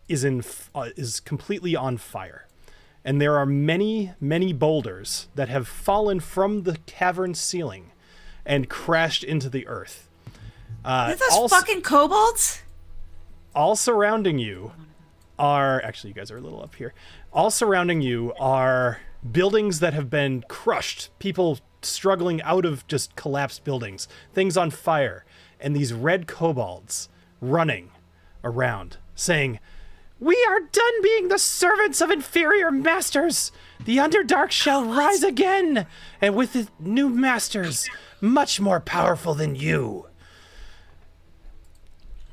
is completely on fire. And there are many, many boulders that have fallen from the cavern ceiling and crashed into the earth. Are those fucking kobolds? All surrounding you are... Actually, you guys are a little up here. All surrounding you are buildings that have been crushed. People struggling out of just collapsed buildings. Things on fire. And these red kobolds running around saying... "We are done being the servants of inferior masters. The Underdark shall rise again, and with the new masters, much more powerful than you."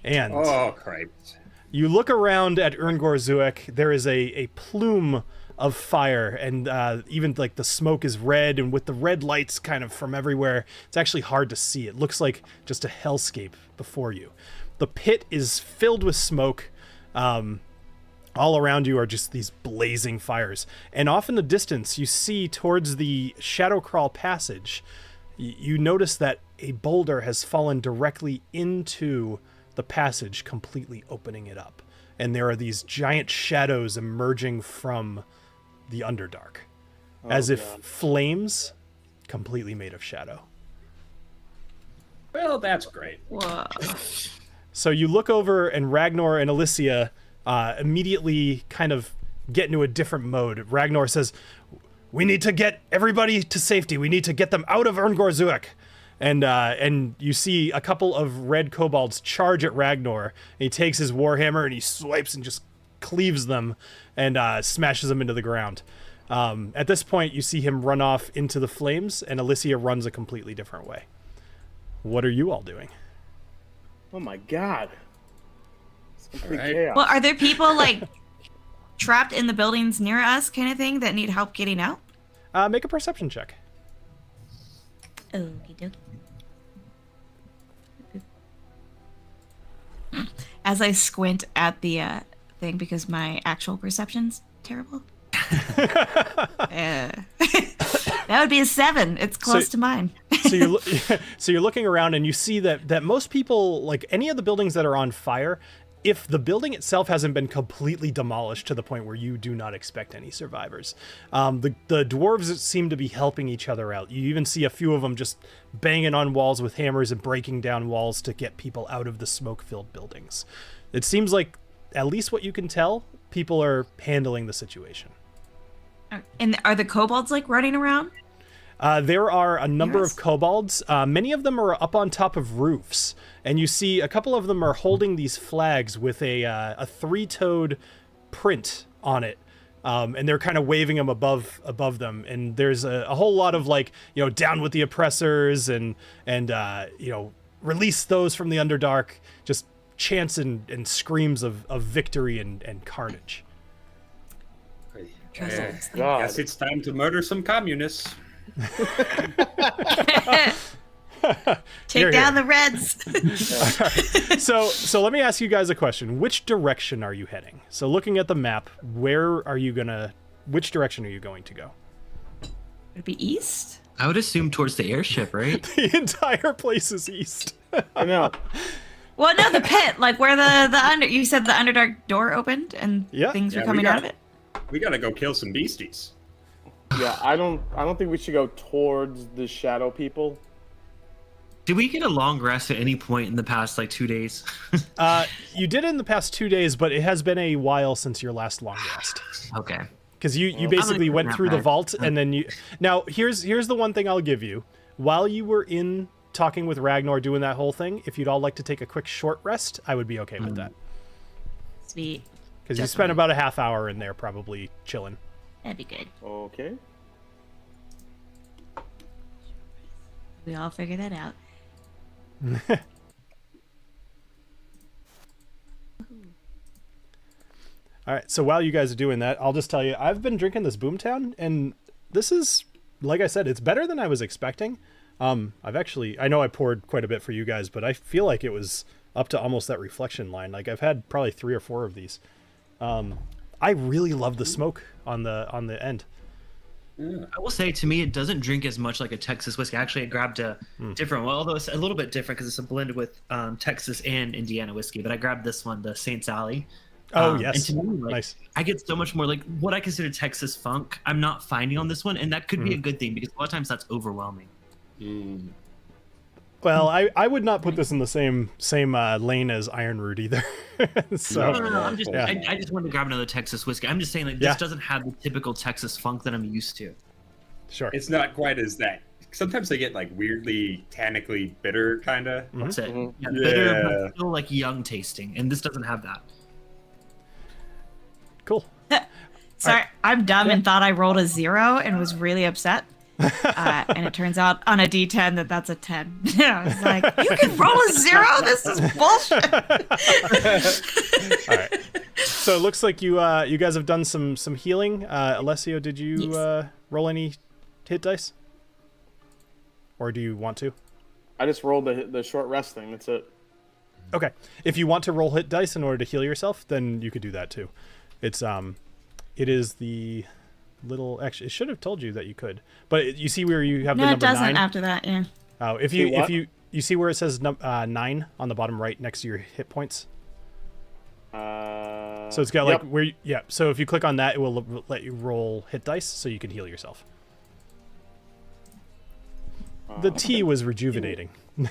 And oh, Christ. You look around at Urngorzuk. There is a plume of fire, and even like the smoke is red, and with the red lights kind of from everywhere, it's actually hard to see. It looks like just a hellscape before you. The pit is filled with smoke. All around you are just these blazing fires. And off in the distance, you see towards the Shadow Crawl passage, you notice that a boulder has fallen directly into the passage, completely opening it up. And there are these giant shadows emerging from the Underdark, as if flames completely made of shadow. Well, that's great. Whoa. So you look over, and Ragnar and Alicia immediately kind of get into a different mode. Ragnar says, "We need to get everybody to safety. We need to get them out of Urngorzuk." And you see a couple of red kobolds charge at Ragnar. And he takes his warhammer and he swipes and just cleaves them and smashes them into the ground. At this point, you see him run off into the flames, and Alicia runs a completely different way. What are you all doing? Oh my god. It's complete All right. chaos. Well, are there people like trapped in the buildings near us, kind of thing, that need help getting out? Make a perception check. Okie dokie. As I squint at the thing because my actual perception's terrible. That would be a 7. It's close to mine. So you're looking around, and you see that most people, like any of the buildings that are on fire, if the building itself hasn't been completely demolished to the point where you do not expect any survivors, the dwarves seem to be helping each other out. You even see a few of them just banging on walls with hammers and breaking down walls to get people out of the smoke-filled buildings. It seems like, at least what you can tell, people are handling the situation. And are the kobolds like running around? There are a number of kobolds. Many of them are up on top of roofs, and you see a couple of them are holding these flags with a three-toed print on it, and they're kind of waving them above them. And there's a whole lot of like, down with the oppressors and release those from the Underdark. Just chants and screams of victory and carnage. Guess it's time to murder some communists. Take down the Reds. So let me ask you guys a question. Which direction are you heading? So looking at the map, which direction are you going to go? Would it be east? I would assume towards the airship, right? The entire place is east. I know. Well, no, the pit, like where you said the Underdark door opened and things were coming out of it. We gotta go kill some beasties. Yeah, I don't think we should go towards the shadow people. Did we get a long rest at any point in the past 2 days? You did in the past 2 days, but it has been a while since your last long rest. Okay. Because you basically went through the vault, and then now here's the one thing I'll give you. While you were in talking with Ragnar doing that whole thing, if you'd all like to take a quick short rest, I would be okay with that. Sweet. Because you spent about a half hour in there probably chilling. That'd be good. Okay. We all figure that out. All right, so while you guys are doing that, I'll just tell you, I've been drinking this Boomtown, and this is, like I said, it's better than I was expecting. I know I poured quite a bit for you guys, but I feel like it was up to almost that reflection line. Like I've had probably 3 or 4 of these. I really love the smoke on the end. I will say, to me, it doesn't drink as much like a Texas whiskey. Actually, I grabbed a different one, although it's a little bit different because it's a blend with Texas and Indiana whiskey. But I grabbed this one, the St. Sally. Oh, yes. And to me, Nice. I get so much more what I consider Texas funk. I'm not finding on this one, and that could be a good thing because a lot of times that's overwhelming. Well, I would not put this in the same lane as Iron Root either. So, No. I just wanted to grab another Texas whiskey. I'm just saying this doesn't have the typical Texas funk that I'm used to. Sure. It's not quite as that. Sometimes they get weirdly tannically bitter kind of. That's it. Yeah, bitter, but still young tasting, and this doesn't have that. Cool. Sorry, I'm dumb and thought I rolled a 0 and was really upset. And it turns out on a D10 that's a 10. I was like, you can roll a 0? This is bullshit. All right. So it looks like you guys have done some healing. Alessio, did you roll any hit dice? Or do you want to? I just rolled the short rest thing. That's it. Okay. If you want to roll hit dice in order to heal yourself, then you could do that too. It is the little, actually, it should have told you that you could, but you see where you have the number 9? No, it doesn't after that. Yeah. Oh, if you see where it says 9 on the bottom right next to your hit points. So it's got like where so if you click on that, it will let you roll hit dice so you can heal yourself. The tea was rejuvenating. All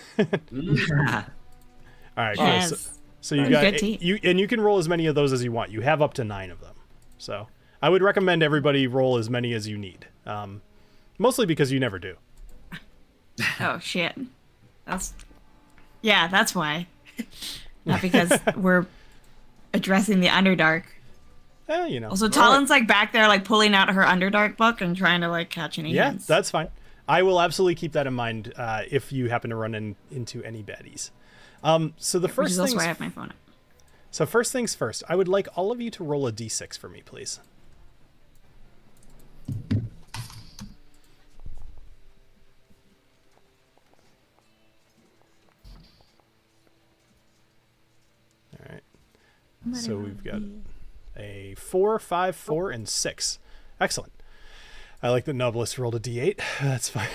right, yes. cool. So you got you can roll as many of those as you want. You have up to 9 of them. So I would recommend everybody roll as many as you need. Mostly because you never do. Oh shit. That's why. Not because we're addressing the Underdark. You know. Also, TaLin's like back there, like pulling out her Underdark book and trying to like catch any hints. Yeah, that's fine. I will absolutely keep that in mind if you happen to run into any baddies. So the first thing. That's why I have my phone up. So first things first, I would like all of you to roll a d6 for me, please. All right. So we've got a 4, 5, 4, and 6. Excellent. I like that Knobolas rolled a d8. That's fine.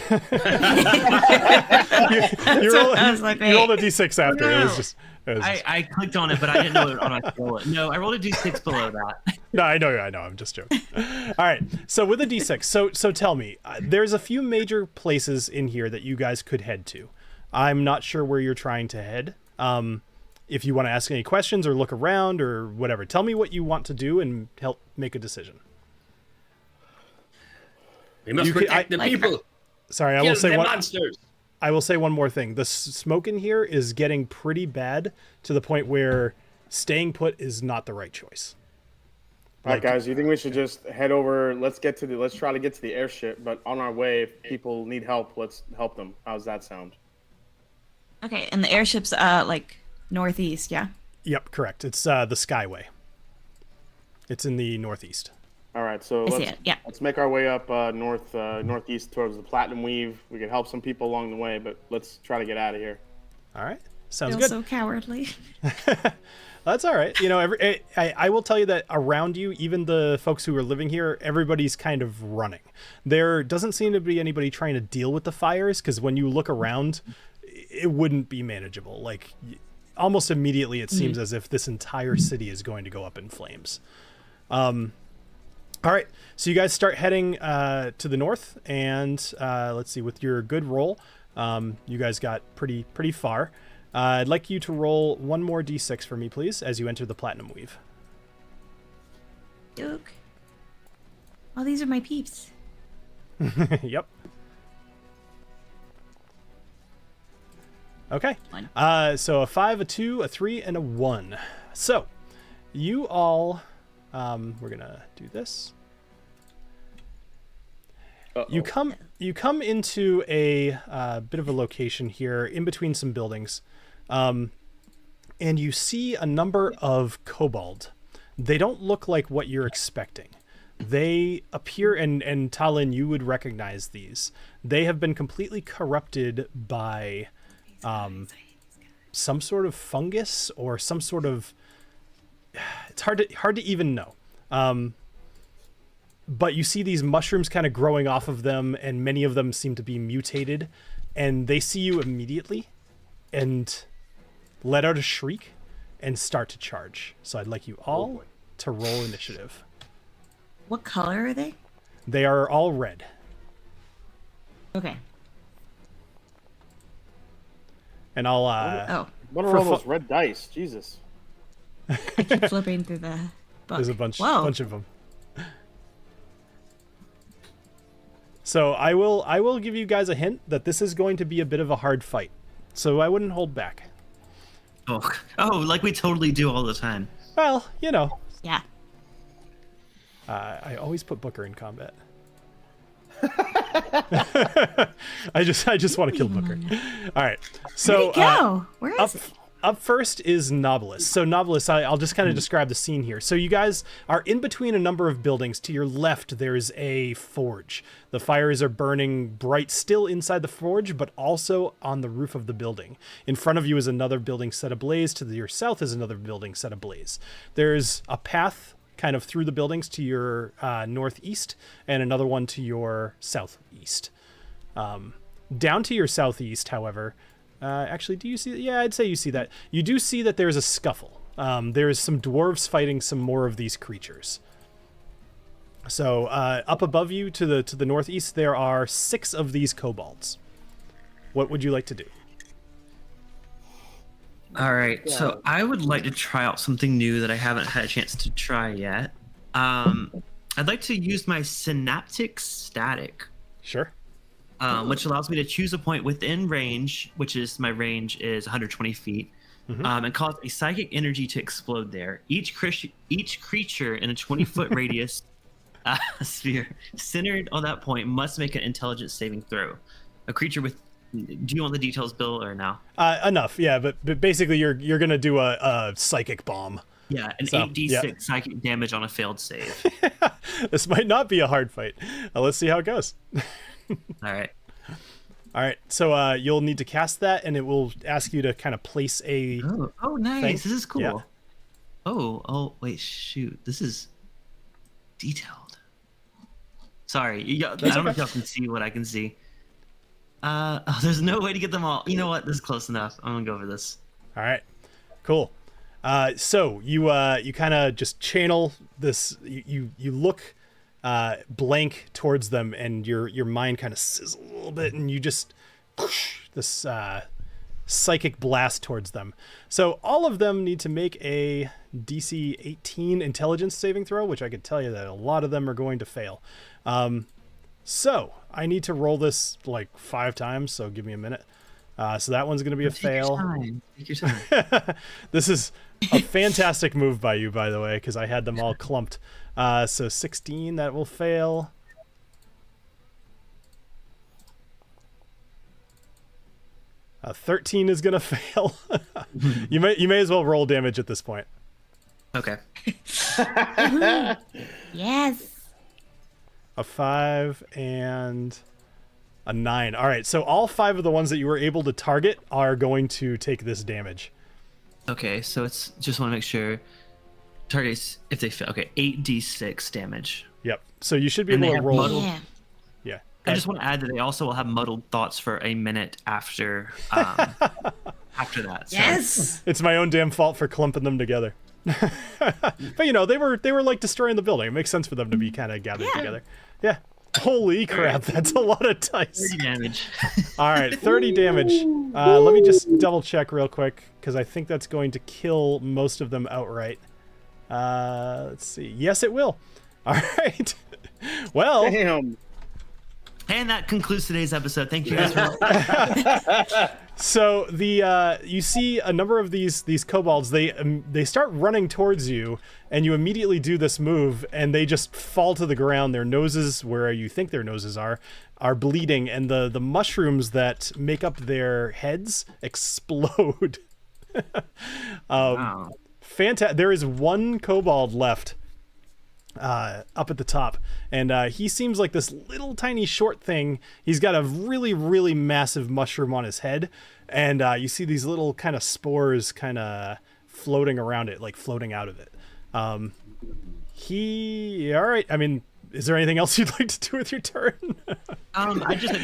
you rolled a d6 after. No. It was just. I clicked on it, but I didn't know on how to roll it. No, I rolled a d6 below that. No, I know. I'm just joking. All right. So with a d6, so tell me, there's a few major places in here that you guys could head to. I'm not sure where you're trying to head. If you want to ask any questions or look around or whatever, tell me what you want to do and help make a decision. We must protect the people. Sorry, I will say one more thing. The smoke in here is getting pretty bad to the point where staying put is not the right choice. All right, guys, you think we should just head over? Let's try to get to the airship, but on our way, if people need help, let's help them. How's that sound? Okay, and the airship's like northeast, yeah? Yep, correct. It's the Skyway. It's in the northeast. All right, so let's make our way up northeast towards the Platinum Weave. We can help some people along the way, but let's try to get out of here. All right, sounds good. So cowardly. That's all right. You know, I will tell you that around you, even the folks who are living here, everybody's kind of running. There doesn't seem to be anybody trying to deal with the fires, because when you look around, it wouldn't be manageable. Like, almost immediately, it seems as if this entire city is going to go up in flames. All right, so you guys start heading to the north, and let's see, with your good roll, you guys got pretty far. I'd like you to roll one more d6 for me, please, as you enter the Platinum Weave. Duke. Oh, these are my peeps. Yep. Okay. So a 5, a 2, a 3, and a 1. So you all... we're gonna do this. You come into a bit of a location here in between some buildings, and you see a number of kobold. They don't look like what you're expecting. They appear, and TaLin, you would recognize these. They have been completely corrupted by some sort of fungus or some sort of... It's hard to even know. But you see these mushrooms kind of growing off of them, and many of them seem to be mutated, and they see you immediately and let out a shriek and start to charge. So I'd like you all to roll initiative. What color are they? They are all red. Okay. And I'll what are all those red dice? Jesus. I keep flipping through the book. There's a bunch of them. So I will give you guys a hint that this is going to be a bit of a hard fight. So I wouldn't hold back. Oh, like we totally do all the time. Well, you know. Yeah. I always put Booker in combat. I just want to kill Booker. All right. So where is it? Up first is Knobolas. So Knobolas, I'll just kind of describe the scene here. So you guys are in between a number of buildings. To your left, there's a forge. The fires are burning bright still inside the forge, but also on the roof of the building. In front of you is another building set ablaze. To your south is another building set ablaze. There's a path kind of through the buildings to your northeast and another one to your southeast. Down to your southeast, however, actually, do you see that? Yeah, I'd say you see that. You do see that there's a scuffle. There's some dwarves fighting some more of these creatures. So up above you to the northeast, there are 6 of these kobolds. What would you like to do? All right, so I would like to try out something new that I haven't had a chance to try yet. I'd like to use my synaptic static. Sure. Which allows me to choose a point within range, which is my range is 120 feet, and cause a psychic energy to explode there. Each creature in a 20-foot radius sphere centered on that point must make an intelligence saving throw. A creature with... Do you want the details, Bill, or no? Enough, yeah. But basically, you're gonna do a psychic bomb. Yeah, an 8d6 psychic damage on a failed save. This might not be a hard fight. Let's see how it goes. All right. So you'll need to cast that, and it will ask you to kind of place a. Oh, nice! thing. This is cool. Yeah. Oh, wait, shoot! This is detailed. Sorry, I don't know if y'all can see what I can see. There's no way to get them all. You know what? This is close enough. I'm gonna go for this. All right, cool. So you kind of just channel this. You look blank towards them, and your mind kind of sizzles a little bit, and you just push this psychic blast towards them. So all of them need to make a DC 18 intelligence saving throw, which I could tell you that a lot of them are going to fail. So I need to roll this like 5 times, so give me a minute. So that one's going to be a fail. Take your time. This is a fantastic move by you, by the way, because I had them all clumped. So 16, that will fail. Uh, 13 is going to fail. You may as well roll damage at this point. Okay. Yes. A 5 and a 9. All right, so all 5 of the ones that you were able to target are going to take this damage. Okay, so it's just want to make sure targets if they fail. Okay, 8d6 damage. Yep. So you should be able to roll. Yeah. I just want to add that they also will have muddled thoughts for a minute after after that. So. Yes. It's my own damn fault for clumping them together. But you know, they were like destroying the building. It makes sense for them to be kind of gathered together. Yeah. Holy crap, that's a lot of dice. 30 damage. All right, 30 damage. Let me just double check real quick, because I think that's going to kill most of them outright. Let's see. Yes, it will. All right. Well. Damn. And that concludes today's episode. Thank you guys for So you see a number of these kobolds. They start running towards you, and you immediately do this move, and they just fall to the ground. Their noses, where you think their noses are bleeding, and the mushrooms that make up their heads explode. wow. There is one kobold left up at the top, and he seems like this little tiny short thing. He's got a really, really massive mushroom on his head, and you see these little kind of spores kind of floating around it, like floating out of it. All right, I mean, is there anything else you'd like to do with your turn?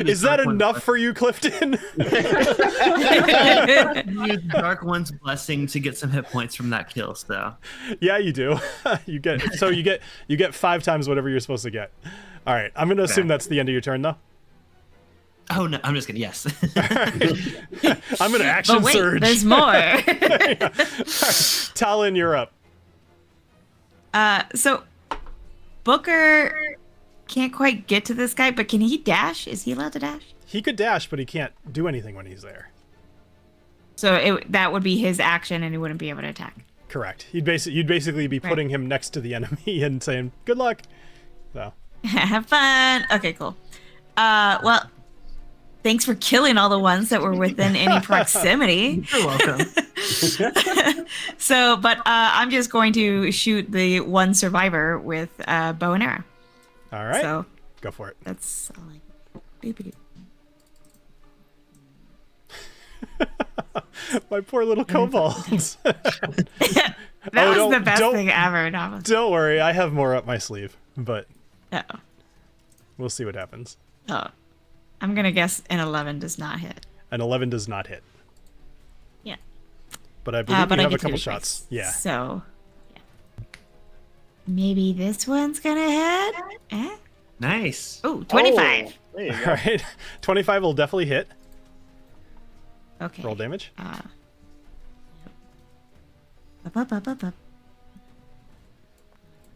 Is that enough for you, Clifton? Use Dark One's blessing to get some hit points from that kill, so. Yeah, you do. You get 5 times whatever you're supposed to get. All right, I'm gonna assume that's the end of your turn, though. Oh no, I'm just kidding. Yes. I'm gonna action surge. There's more. Right. TaLin, you're up. So Booker can't quite get to this guy, but can he dash? Is he allowed to dash? He could dash, but he can't do anything when he's there. So that would be his action, and he wouldn't be able to attack. Correct. You'd basically be putting him next to the enemy and saying, "Good luck." So. Have fun. Okay, cool. Well, thanks for killing all the ones that were within any proximity. You're welcome. So, but I'm just going to shoot the one survivor with bow and arrow. All right. So go for it. that's all I. Boop-a-doop. My poor little kobolds. That was the best thing ever. Don't worry, I have more up my sleeve, but Uh-oh. we'll see what happens. Oh, I'm gonna guess an 11 does not hit. An 11 does not hit, Yeah. but I believe But you I have a get to couple do shots. six. Yeah. So, yeah. Maybe this one's gonna hit. Eh? Nice. Oh, 25. Oh, there you All go. right. 25 will definitely hit. Okay. Roll damage. Up. It's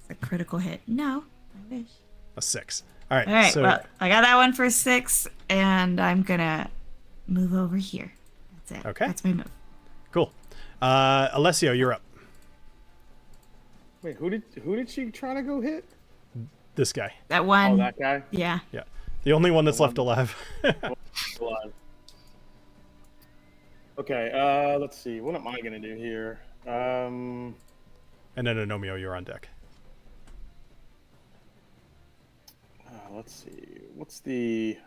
a critical hit. No, I wish. A 6. All right. All right, So well, I got that one for 6, and I'm gonna move over here. That's it. Okay. That's my move. cool. Alessio, you're up. Wait, who did she try to go hit? This guy. That one. Oh, that guy. Yeah. Yeah. The only one that's left alive. Alive. Okay, let's see. What am I gonna do here? And then Agnomeio, you're on deck. Let's see. What's the?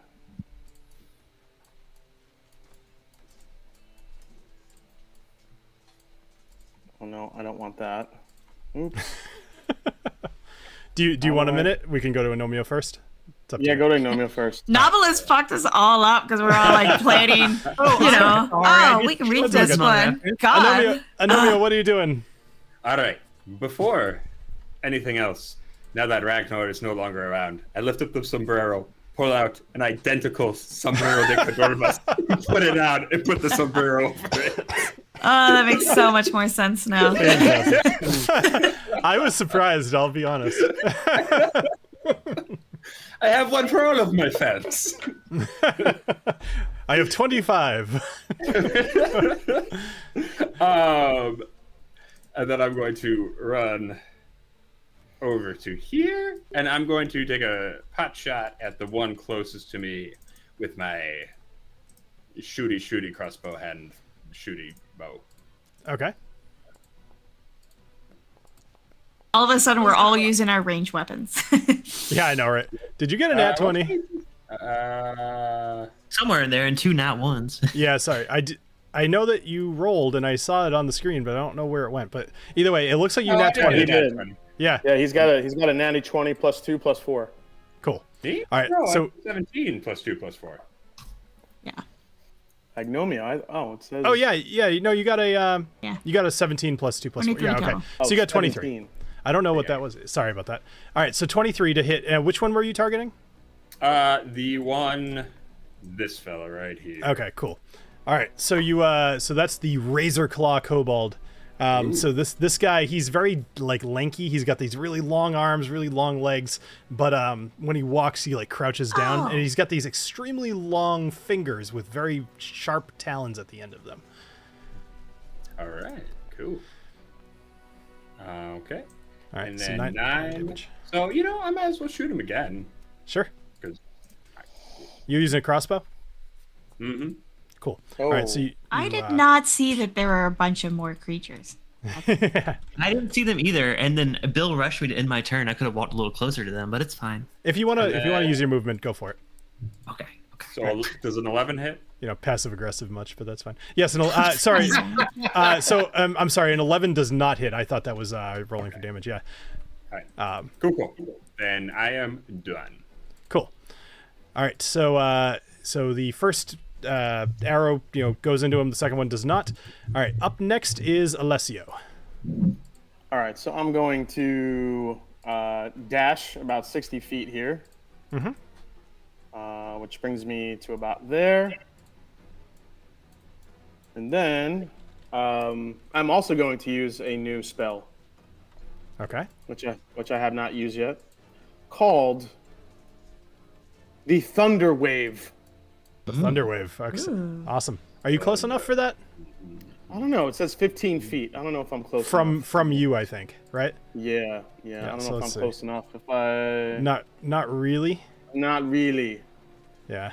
Oh no, I don't want that. Oops. Do you want a minute? We can go to Agnomeio first. It's up to Yeah, you. go to Agnomeio first. Knobolas fucked us all up because we're all like planning. We can read Let's this look one. Agnomeio, God. Agnomeio, what are you doing? All right. Before anything else, now that Ragnar is no longer around, I lift up the sombrero, pull out an identical sombrero de Cordobas, put it on, and put the sombrero over it. Oh, that makes so much more sense now. I was surprised, I'll be honest. I have one for all of my fans. I have 25. And then I'm going to run over to here, and I'm going to take a pot shot at the one closest to me with my shooty crossbow hand shooty bow. Okay. All of a sudden, we're all using our ranged weapons. Yeah, I know, right? Did you get an nat 20? Somewhere in there, and 2 nat ones. Yeah, sorry. I know that you rolled, and I saw it on the screen, but I don't know where it went. But either way, it looks like you nat 20. He did. Yeah. Yeah, he's got a natty 20 plus 2 plus 4. Cool. See? All right, No, so 17 plus 2 plus 4. Yeah. Agnomeio. It says. Oh yeah. No, you got a Yeah. you got a 17 plus 2 plus 4. 23 Yeah, okay. total. So you got 23. 17. I don't know what that was. Sorry about that. All right, so 23 to hit. Which one were you targeting? The one, this fella right here. Okay, cool. All right, so you so that's the Razor Claw Kobold. So this guy, he's very like lanky. He's got these really long arms, really long legs, but when he walks, he like crouches down, and he's got these extremely long fingers with very sharp talons at the end of them. All right, cool. Okay. All right, And so then 9 9. damage. So, I might as well shoot him again. Sure. 'Cause- You're using a crossbow? Mm-hmm. Cool. All right, so I did not see that there were a bunch of more creatures. I didn't see them either, and then Bill rushed me to end my turn. I could have walked a little closer to them, but it's fine. if you want to use your movement, go for it. Okay. So, does an 11 hit? Passive aggressive much, but that's fine. Yes, sorry. So I'm sorry, an 11 does not hit. I thought that was rolling for damage. Yeah. All right. Cool. Then I am done. Cool. All right. So the first arrow goes into him. The second one does not. All right. Up next is Alessio. All right, so I'm going to dash about 60 feet here. Mm-hmm. Which brings me to about there. And then I'm also going to use a new spell, Okay. which I have not used yet, called the Thunder Wave. The Thunder Wave. Excellent. Awesome. Are you close enough for that? I don't know. It says 15 feet. I don't know if I'm close enough. From you, I think. Right? Yeah. I don't so know if let's I'm see. close enough. If I Not really. not really. Yeah.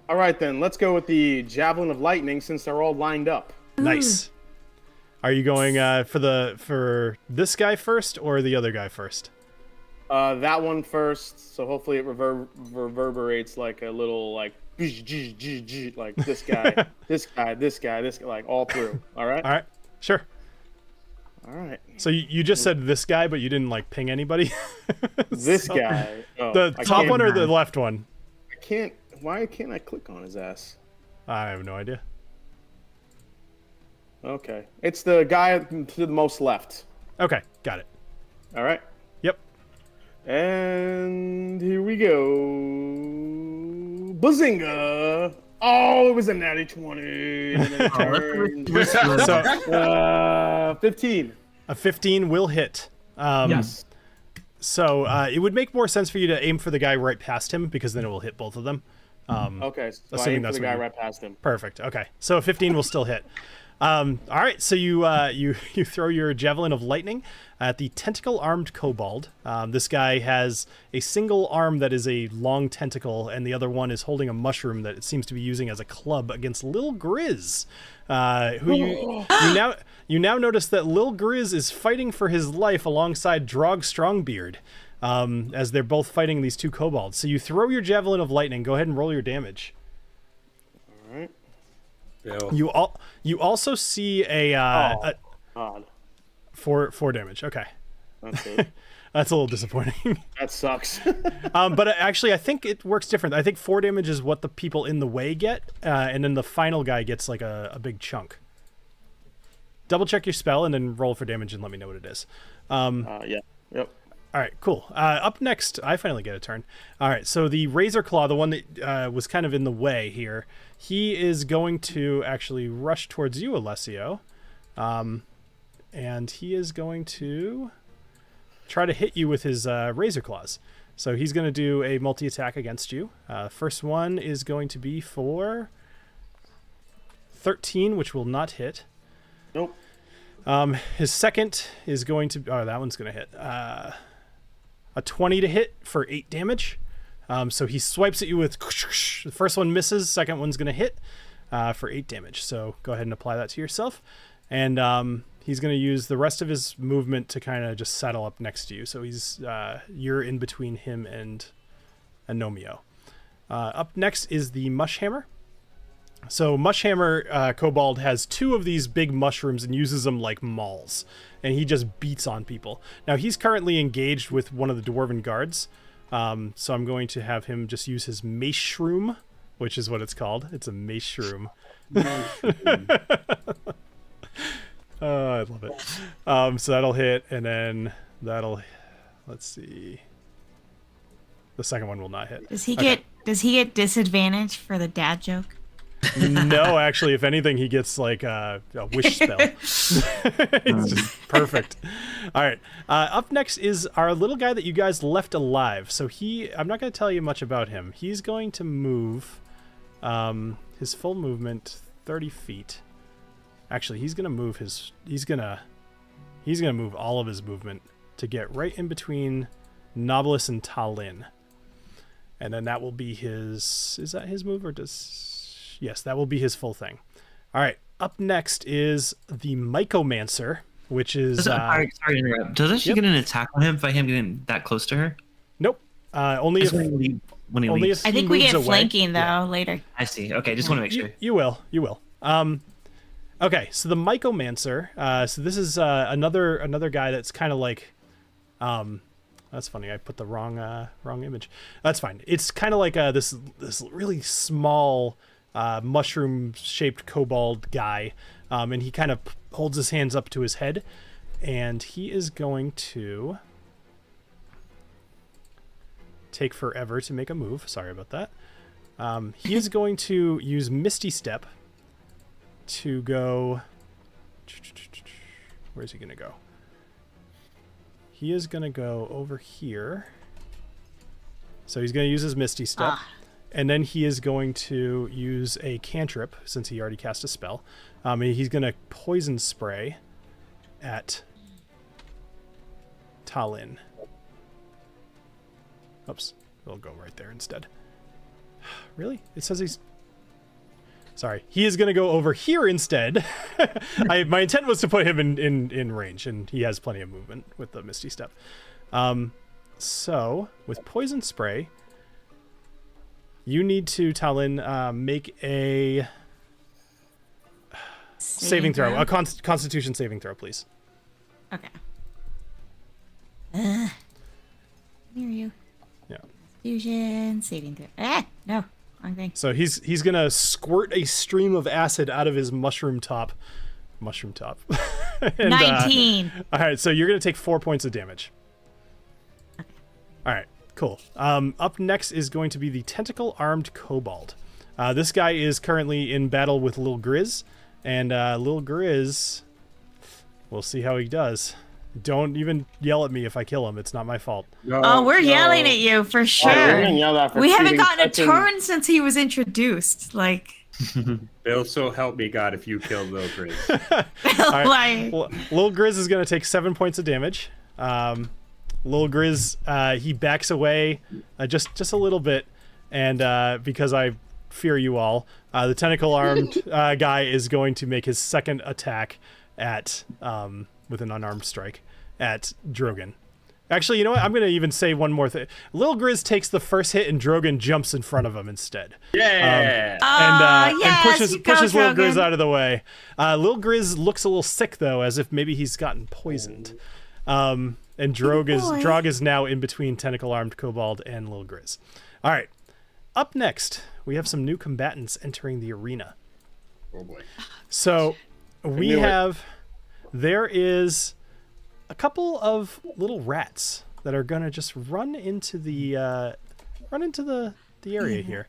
All right, then. Let's go with the Javelin of Lightning since they're all lined up. Nice. Are you going for this guy first or the other guy first? That one first. So hopefully it reverberates like a little like like this guy, this guy, like all through. All right. All right. Sure. All right. So you just said this guy, but you didn't like ping anybody. This guy. Oh, the top one or the left one? I can't. Why can't I click on his ass? I have no idea. Okay. It's the guy to the most left. Okay, got it. All right. Yep. And here we go. Bazinga! Oh, it was a natty 20. And then so, 15. A 15 will hit. Yes. So it would make more sense for you to aim for the guy right past him because then it will hit both of them. Okay, so I aim for the guy right past him. Perfect. Okay, so a 15 will still hit. All right, so you throw your Javelin of Lightning at the tentacle-armed kobold. This guy has a single arm that is a long tentacle, and the other one is holding a mushroom that it seems to be using as a club against Lil Grizz, who you now notice that Lil Grizz is fighting for his life alongside Drog Strongbeard, as they're both fighting these two kobolds. So you throw your Javelin of Lightning. Go ahead and roll your damage. All right. You also see God. 4 damage. Okay. Okay. That's a little disappointing. That sucks. But actually, I think it works different. I think 4 damage is what the people in the way get, and then the final guy gets like a big chunk. Double check your spell and then roll for damage and let me know what it is. Yeah. Yep. All right, cool. Up next, I finally get a turn. All right, so the Razor Claw, the one that was kind of in the way here, he is going to actually rush towards you, Alessio. And he is going to try to hit you with his Razor Claws. So he's going to do a multi-attack against you. First one is going to be for 13, which will not hit. Nope. His second is going to... Oh, that one's going to hit. A 20 to hit for 8 damage. So he swipes at you with... The first one misses. Second one's going to hit for 8 damage. So go ahead and apply that to yourself. And he's going to use the rest of his movement to kind of just settle up next to you. So he's you're in between him and Agnomeio. Up next is the Mushhammer. So Mushhammer Kobold has 2 of these big mushrooms and uses them like mauls. And he just beats on people. Now he's currently engaged with one of the Dwarven guards. So I'm going to have him just use his Mace Shroom, which is what it's called. It's a Mace Shroom. Oh, I love it. So that'll hit, and then that'll... Let's see. The second one will not hit. Does he get disadvantage for the dad joke? No, actually, if anything, he gets like a wish spell. It's just perfect. All right. Up next is our little guy that you guys left alive. So I'm not going to tell you much about him. He's going to move his full movement 30 feet. Actually, he's going to move he's going to move all of his movement to get right in between Knobolas and TaLin. And then that will be is that his move or yes, that will be his full thing. All right. Up next is the Mycomancer, which is... sorry to interrupt. Doesn't she get an attack on him by him getting that close to her? Nope. Only if when he leaves. I think we get flanking, though, later. I see. Okay, just want to make sure. You will. Okay, so the Mycomancer. So this is another guy that's kind of like... that's funny. I put the wrong image. That's fine. It's kind of like this really small... mushroom-shaped kobold guy, and he kind of holds his hands up to his head, and he is going to take forever to make a move. Sorry about that. He is going to use Misty Step to go... Where's he going to go? He is going to go over here. So he's going to use his Misty Step. And then he is going to use a cantrip, since he already cast a spell. And he's going to poison spray at TaLin. Oops. It'll go right there instead. Really? It says he's... Sorry. He is going to go over here instead. My intent was to put him in range, and he has plenty of movement with the Misty Step. So, with Poison Spray, you need to, TaLin, make a saving throw. A Constitution saving throw, please. Okay. Where are you? Yeah. Fusion saving throw. No. Wrong thing. So he's gonna squirt a stream of acid out of his mushroom top. And, 19. All right, so you're gonna take 4 points of damage. Okay. All right, cool. Up next is going to be the tentacle-armed kobold. This guy is currently in battle with Lil Grizz, and Lil Grizz, we'll see how he does. Don't even yell at me if I kill him. It's not my fault. We're yelling at you for sure. We're gonna yell at for we haven't cheating, gotten a touching. turn since he was introduced. Like, Bill, so help me God if you kill Lil Grizz. Right. Lil Grizz is going to take 7 points of damage. Lil Grizz, he backs away just a little bit, and because I fear you all, the tentacle-armed guy is going to make his second attack at with an unarmed strike at Drogon. Actually, you know what? I'm going to even say one more thing. Lil Grizz takes the first hit, and Drogon jumps in front of him instead. Yeah. And pushes Lil Grizz out of the way. Lil Grizz looks a little sick, though, as if maybe he's gotten poisoned. And Drog is now in between Tentacle-Armed Kobold and Lil Grizz. All right. Up next, we have some new combatants entering the arena. Oh, boy. So there is a couple of little rats that are gonna just run into the area here.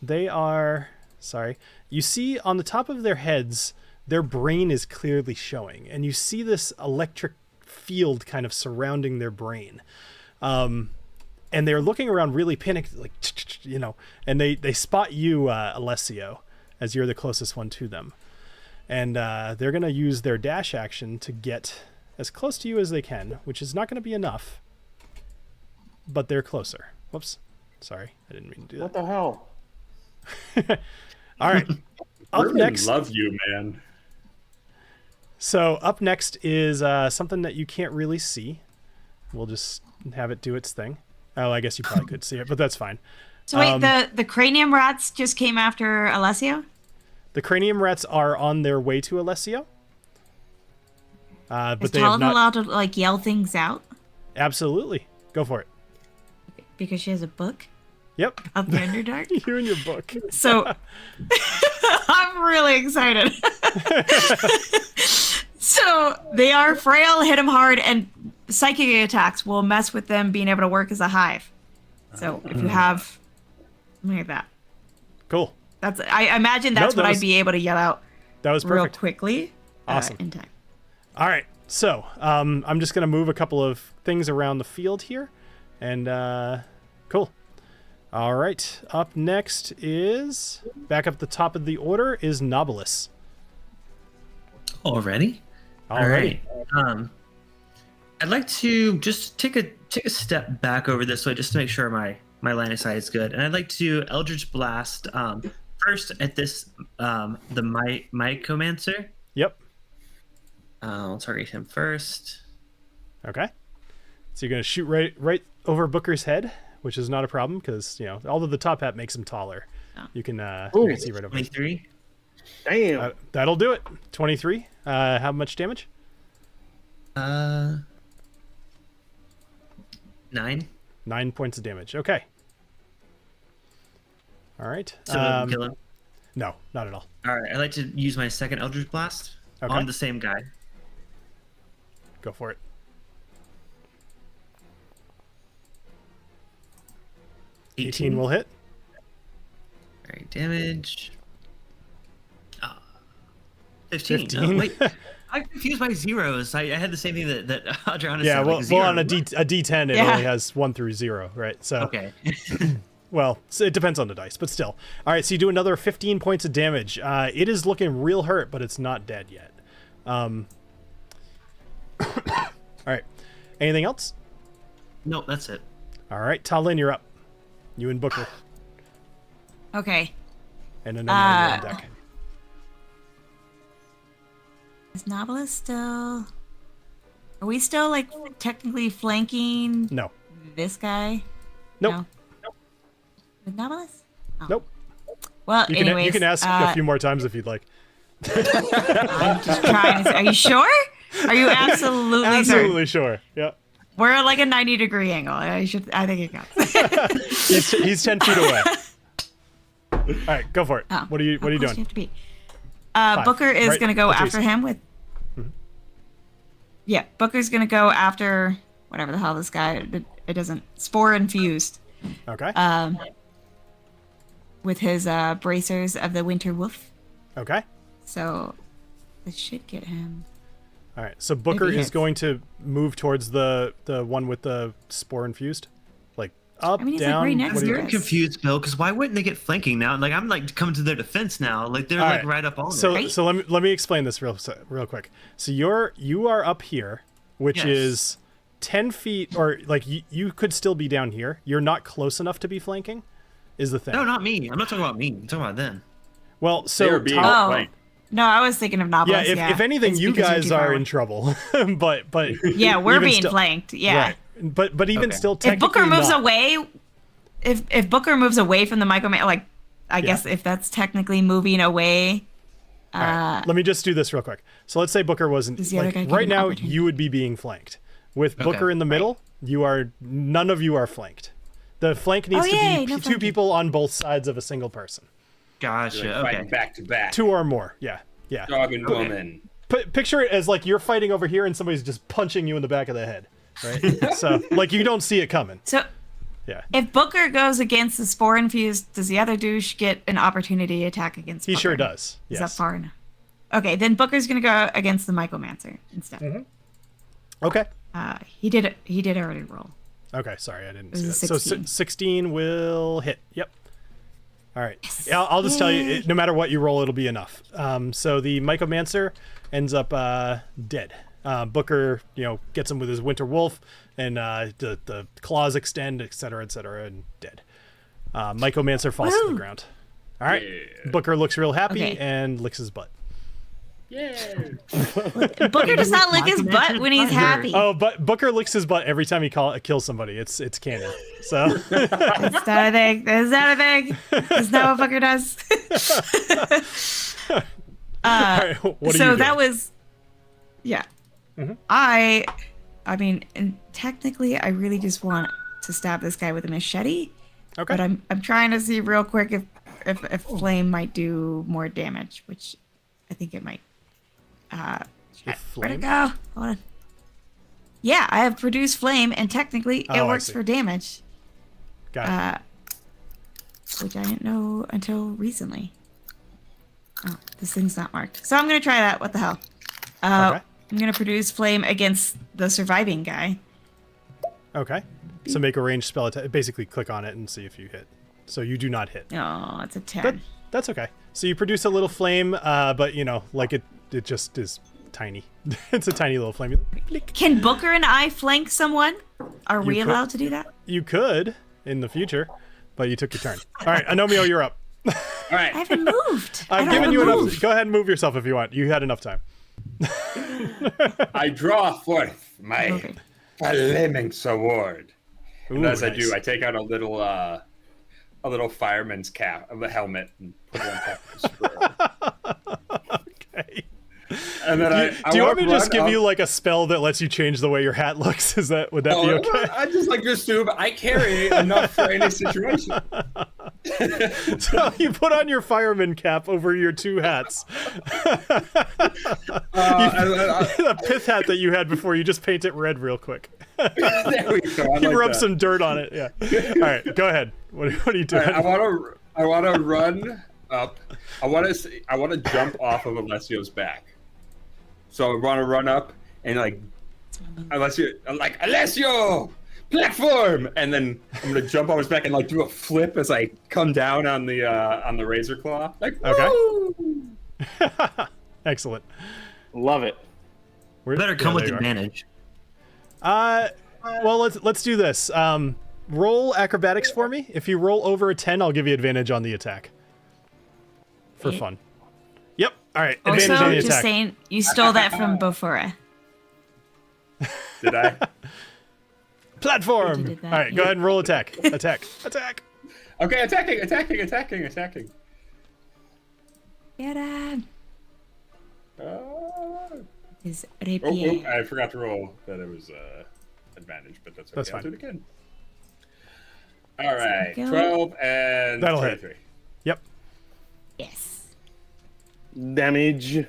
They are you see on the top of their heads, their brain is clearly showing, and you see this electric field kind of surrounding their brain. And they're looking around really panicked, like, and they spot you, Alessio, as you're the closest one to them. And they're going to use their dash action to get as close to you as they can, which is not going to be enough, but they're closer. Whoops. Sorry, I didn't mean to do that. What the hell? All right. Up next. Love you, man. So up next is something that you can't really see. We'll just have it do its thing. Oh, I guess you probably could see it, but that's fine. So wait, the cranium rats just came after Alessio? The cranium rats are on their way to Alessio. But is they have TaLin not... allowed to like yell things out? Absolutely. Go for it. Because she has a book? Yep. Of the Underdark? You and your book. So I'm really excited. So they are frail, hit them hard, and psychic attacks will mess with them being able to work as a hive. So if you have something like that. Cool. I imagine that's what I'd be able to yell out. That was perfect. Real quickly. Awesome. In time. All right. So I'm just going to move a couple of things around the field here. And cool. All right. Up next is, back up the top of the order, is Knobolas. Already? All right. I'd like to just take a step back over this way just to make sure my line of sight is good. And I'd like to Eldritch Blast first at this the Mycomancer. Yep. I'll target him first. Okay. So you're going to shoot right over Booker's head, which is not a problem because, although the top hat makes him taller, you can see right over 23. Damn. That'll do it. 23. How much damage? 9. 9 points of damage. Okay. All right. So kill him? No, not at all. All right. I'd like to use my second Eldritch Blast on the same guy. Go for it. 18 will hit. All right. Damage. 15. 15. Oh, wait. I confused my zeros. I had the same thing that Adriana said. Yeah, well, on a D10, it Yeah. only has 1 through 0, right? So Okay. well, it depends on the dice, but still. All right, so you do another 15 points of damage. It is looking real hurt, but it's not dead yet. All right. Anything else? No, that's it. All right, TaLin, you're up. You and Booker. Okay. And an on deck. Is Knobolas still... Are we still, like, technically flanking No. this guy? Nope. No. With Knobolas? Oh. Nope. Well, anyways... You can ask a few more times if you'd like. I'm just trying to... Are you sure? Are you absolutely sure? Yeah. We're at, like, a 90-degree angle. I think it counts. He's 10 feet away. All right, go for it. Oh, what are you doing? You have to be? Booker is going to go after him with... Mm-hmm. Yeah, Booker's going to go after whatever the hell this guy... It doesn't... Spore infused. Okay. With his bracers of the Winter Wolf. Okay. So, this should get him... All right, so Booker is going to move towards the one with the spore infused, like up, down. Like right next I'm confused, Bill, because why wouldn't they get flanking now? Like I'm like coming to their defense now. Like they're like right up on. So let me explain this real quick. So you are up here, which is 10 feet, or like you could still be down here. You're not close enough to be flanking, is the thing. No, not me. I'm not talking about me. I'm talking about them. Well, so no, I was thinking of Knobolas. Yeah, if anything, you guys are in trouble. but yeah, we're being flanked. Yeah, right. But even still, technically, if Booker moves away, if Booker moves away from the microman, like I guess if that's technically moving away. Right. Let me just do this real quick. So let's say Booker wasn't like, right now. You would be being flanked with Booker in the middle. None of you are flanked. The flank needs to be two people on both sides of a single person. Gotcha. Fighting back to back. 2 or more. Yeah. Dog and woman. Picture it as like you're fighting over here and somebody's just punching you in the back of the head, right? So like you don't see it coming. So if Booker goes against the spore infused, does the other douche get an opportunity to attack against Booker? He sure does. Yes. Is that far enough? Okay, then Booker's gonna go against the Mycomancer instead. Mm-hmm. Okay. He did already roll. Okay, sorry, I didn't see that. 16. So 16 will hit. Yep. All right. Yes. Yeah, I'll just tell you, no matter what you roll, it'll be enough. So the Mycomancer ends up dead. Booker, gets him with his Winter Wolf, and the claws extend, et cetera, and dead. Mycomancer falls to the ground. All right. Yeah. Booker looks real happy and licks his butt. Yeah. Booker does not lick his butt when he's happy. Oh, but Booker licks his butt every time he kills somebody. It's canon. So that's not a thing. That's not a thing. That's not what Booker does. Right, what so that was, Mm-hmm. I mean, and technically, I really just want to stab this guy with a machete. Okay. But I'm trying to see real quick if flame might do more damage, which I think it might. Where'd it go? Hold on. Yeah, I have produced flame, and technically it works for damage. Got it. Which I didn't know until recently. Oh, this thing's not marked. So I'm gonna try that. What the hell? Okay. I'm gonna produce flame against the surviving guy. Okay. So make a ranged spell attack. Basically, click on it and see if you hit. So you do not hit. Oh, it's a 10. That's okay. So you produce a little flame, but like it just is tiny. It's a tiny little flame. Can Booker and I flank someone? Are we allowed to do that? You could in the future, but you took your turn. All right, Agnomeio, you're up. All right. I haven't moved. I've given you enough. Go ahead and move yourself if you want. You had enough time. I draw forth my flaming sword. And as I do, I take out a little fireman's cap, a helmet, and put it on top of the spear. Okay. And then do you want me to just give you like a spell that lets you change the way your hat looks? Would that be okay? I just like to assume I carry enough for any situation. So you put on your fireman cap over your 2 hats. The pith hat that you had before, you just paint it red real quick. There we go. You rub some dirt on it. Yeah. All right, go ahead. What are you doing? Right, I want to run up. I want to jump off of Alessio's back. So I want to run up and Alessio, platform, and then I'm gonna jump on his back and do a flip as I come down on the razor claw. Excellent. Love it. Better come with advantage. Well, let's do this. roll acrobatics for me. If you roll over a 10, I'll give you advantage on the attack. For fun. Yep. All right. Advantage also, on the just attack. saying, you stole that from Bofura. Did I? Platform. Did that, All right. Go ahead and roll attack. Attack. Okay, attacking. Get him. His Oh, rapier. I forgot to roll that it was advantage, but that's okay. That's I'll fine. do it again. All right, Go. 12 and That'll hit. 23. Yep. Yes. Damage.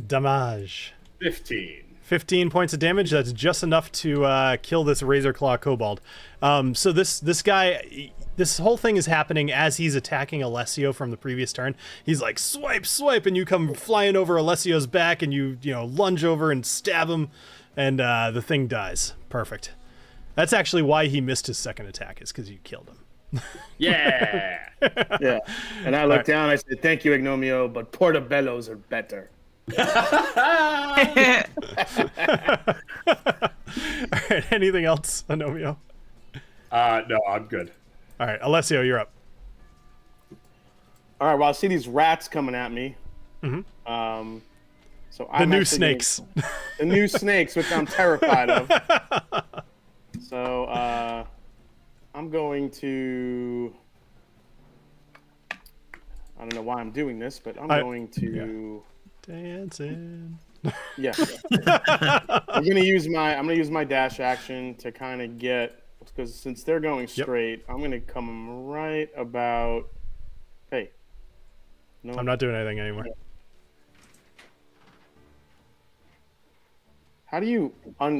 Damage. 15. 15 points of damage. That's just enough to kill this Razor Claw Kobold. So this guy, this whole thing is happening as he's attacking Alessio from the previous turn. He's like, swipe, and you come flying over Alessio's back, and you lunge over and stab him, and the thing dies. Perfect. That's actually why he missed his second attack, is because you killed him. Yeah. Yeah. And I looked down. I said, "Thank you, Agnomeio, but portobellos are better." All right, anything else, Agnomeio? No, I'm good. All right, Alessio, you're up. All right. Well, I see these rats coming at me. Mm-hmm. So The I'm new actually snakes. the new snakes, which I'm terrified of. So I'm going to. I don't know why I'm doing this, but I'm going to. Dancing. Yeah. I'm gonna use my dash action to kind of get, because since they're going straight, I'm gonna come right about. Hey. No. I'm not doing anything anymore. How do you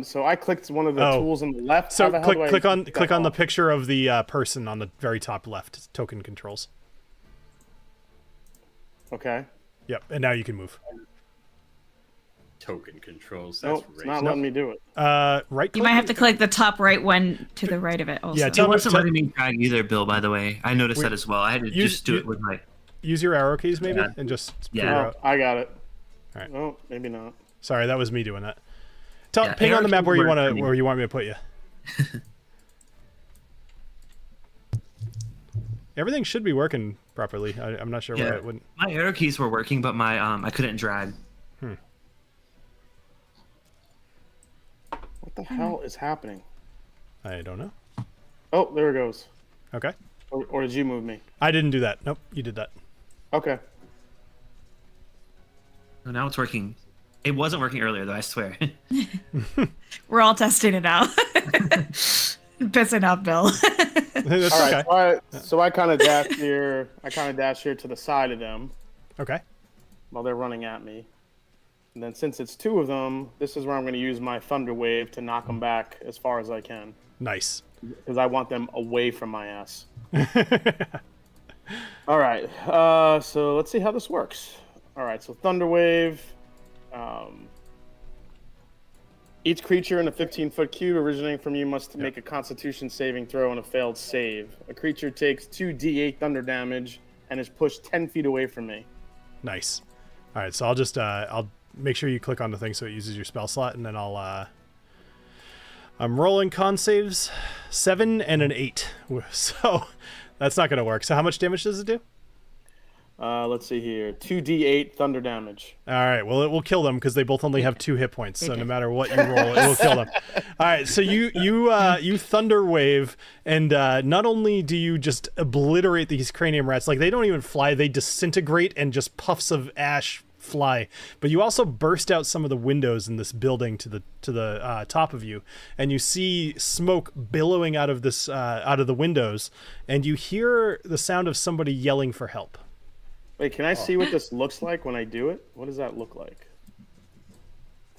so I clicked one of the tools on the left. So How the hell do I click on take that the off? picture of the person on the very top left. Token controls. Okay. Yep, and now you can move. Token controls. Nope, That's it's not letting me do it. Right. You might have to click the top right one to the right of it also. Yeah, It wasn't letting me drag either, Bill, by the way. I noticed that as well. I had to just do it with my... Use your arrow keys maybe Yeah. and just Yeah. figure Oh, out. I got it. All right. Oh, maybe not. Sorry, that was me doing that. Yeah, Ping on the map arrow where you keys want work to for me. where you want me to put you. Everything should be working properly. I'm not sure why it wouldn't. My arrow keys were working, but my I couldn't drag. What the hell is happening? I don't know. Oh, there it goes. Okay. Or did you move me? I didn't do that. Nope, you did that. Okay. So now it's working. It wasn't working earlier, though, I swear. We're all testing it out. Pissing off Bill. That's All okay. right. So I kind of dash here. I kind of dash here to the side of them Okay. while they're running at me. And then since it's two of them, this is where I'm going to use my thunder wave to knock them back as far as I can, Nice. because I want them away from my ass. All right. So let's see how this works. All right. So thunder wave. Each creature in a 15-foot cube originating from you must make a Constitution saving throw on a failed save. A creature takes 2d8 thunder damage and is pushed 10 feet away from me. Nice. All right, so I'll just I'll make sure you click on the thing so it uses your spell slot, and then I'll I'm rolling con saves, 7 and an 8, so that's not gonna work. So how much damage does it do? Let's see here. 2d8 thunder damage. All right, well it will kill them because they both only have 2 hit points. So no matter what you roll, it will kill them. All right, so you thunder wave, and not only do you just obliterate these cranium rats, like they don't even fly, they disintegrate and just puffs of ash fly, but you also burst out some of the windows in this building to the top of you, and you see smoke billowing out of this out of the windows, and you hear the sound of somebody yelling for help. Wait, can I see what this looks like when I do it? What does that look like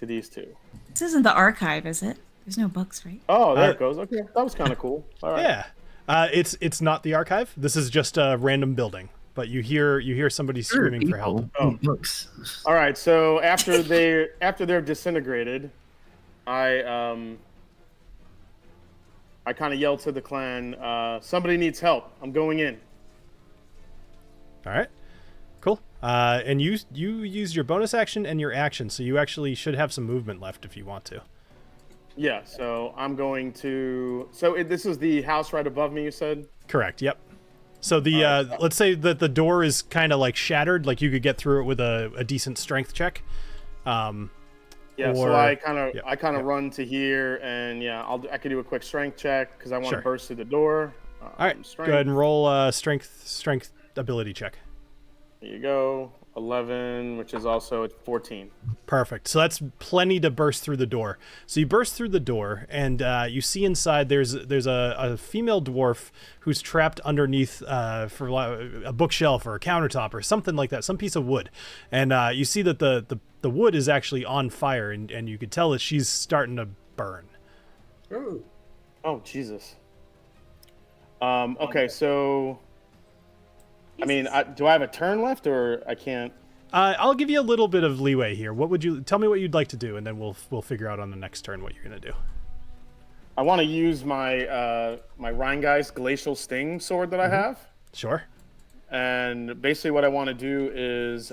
to these two? This isn't the archive, is it? There's no books, right? Oh, there it goes. Okay, that was kind of cool. All right. Yeah, it's not the archive. This is just a random building, but you hear somebody screaming for help. Oh. Books. All right. So after they're disintegrated, I kind of yell to the clan, "Somebody needs help. I'm going in." All right, cool. And you use your bonus action and your action, so you actually should have some movement left if you want to. Yeah, so I'm going to. So this is the house right above me, you said? Correct. Yep. So the let's say that the door is kind of like shattered, like you could get through it with a decent strength check. Yeah, so I kind of run to here, and I could do a quick strength check because I want to burst through the door. All right, strength. Go ahead and roll strength ability check. There you go. 11, which is also 14. Perfect. So that's plenty to burst through the door. So you burst through the door, and you see inside there's a female dwarf who's trapped underneath for a bookshelf or a countertop or something like that, some piece of wood. And you see that the wood is actually on fire, and you could tell that she's starting to burn. Ooh. Oh, Jesus. Okay, so... I mean, do I have a turn left, or I can't? I'll give you a little bit of leeway here. Tell me what you'd like to do, and then we'll figure out on the next turn what you're gonna do. I want to use my my Rhinegeist Glacial Sting sword that I have. Sure. And basically, what I want to do is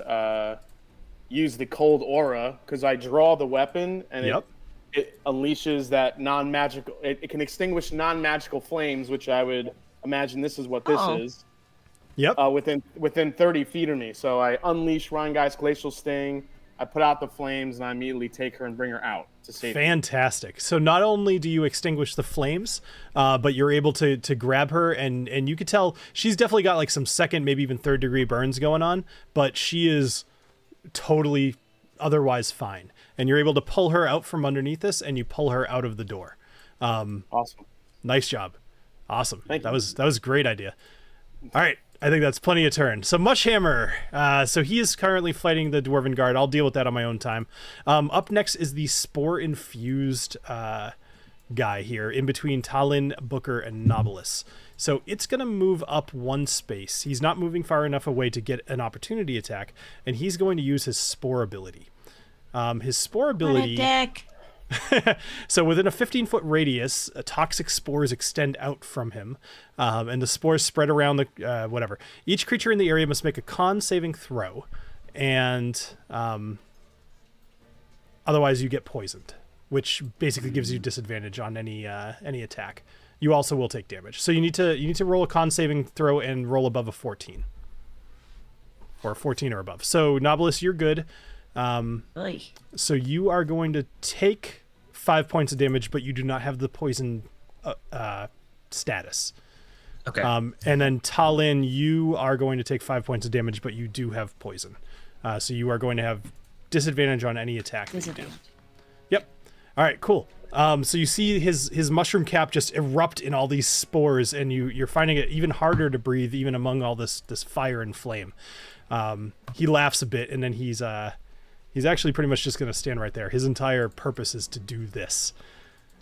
use the Cold Aura, because I draw the weapon, and it unleashes that non-magical. It can extinguish non-magical flames, which I would imagine this is what this is. Yep. Within 30 feet of me. So I unleash Rhinegeist Glacial Sting, I put out the flames, and I immediately take her and bring her out to safety. Fantastic. So not only do you extinguish the flames, but you're able to grab her, and you could tell she's definitely got like some second, maybe even third degree burns going on, but she is totally otherwise fine. And you're able to pull her out from underneath this, and you pull her out of the door. Awesome. Nice job. Awesome. Thank you. That was a great idea. All right. I think that's plenty of turn. So Mushhammer, so he is currently fighting the Dwarven Guard. I'll deal with that on my own time. Up next is the Spore-infused guy here, in between TaLin, Booker, and Knobolas. So it's going to move up one space. He's not moving far enough away to get an opportunity attack, and he's going to use his Spore ability. His Spore ability... What a dick. So within a 15-foot radius, toxic spores extend out from him, and the spores spread around the whatever. Each creature in the area must make a con saving throw, and otherwise you get poisoned, which basically gives you disadvantage on any attack. You also will take damage. So you need to roll a con saving throw and roll above a 14, or 14 or above. So Knobolas, you're good. So you are going to take 5 points of damage, but you do not have the poison status. Okay. And then TaLin, you are going to take 5 points of damage, but you do have poison. So you are going to have disadvantage on any attack that you do. Yep. All right, cool. So you see his mushroom cap just erupt in all these spores, and you're finding it even harder to breathe, even among all this fire and flame. He laughs a bit, and then he's actually pretty much just going to stand right there. His entire purpose is to do this.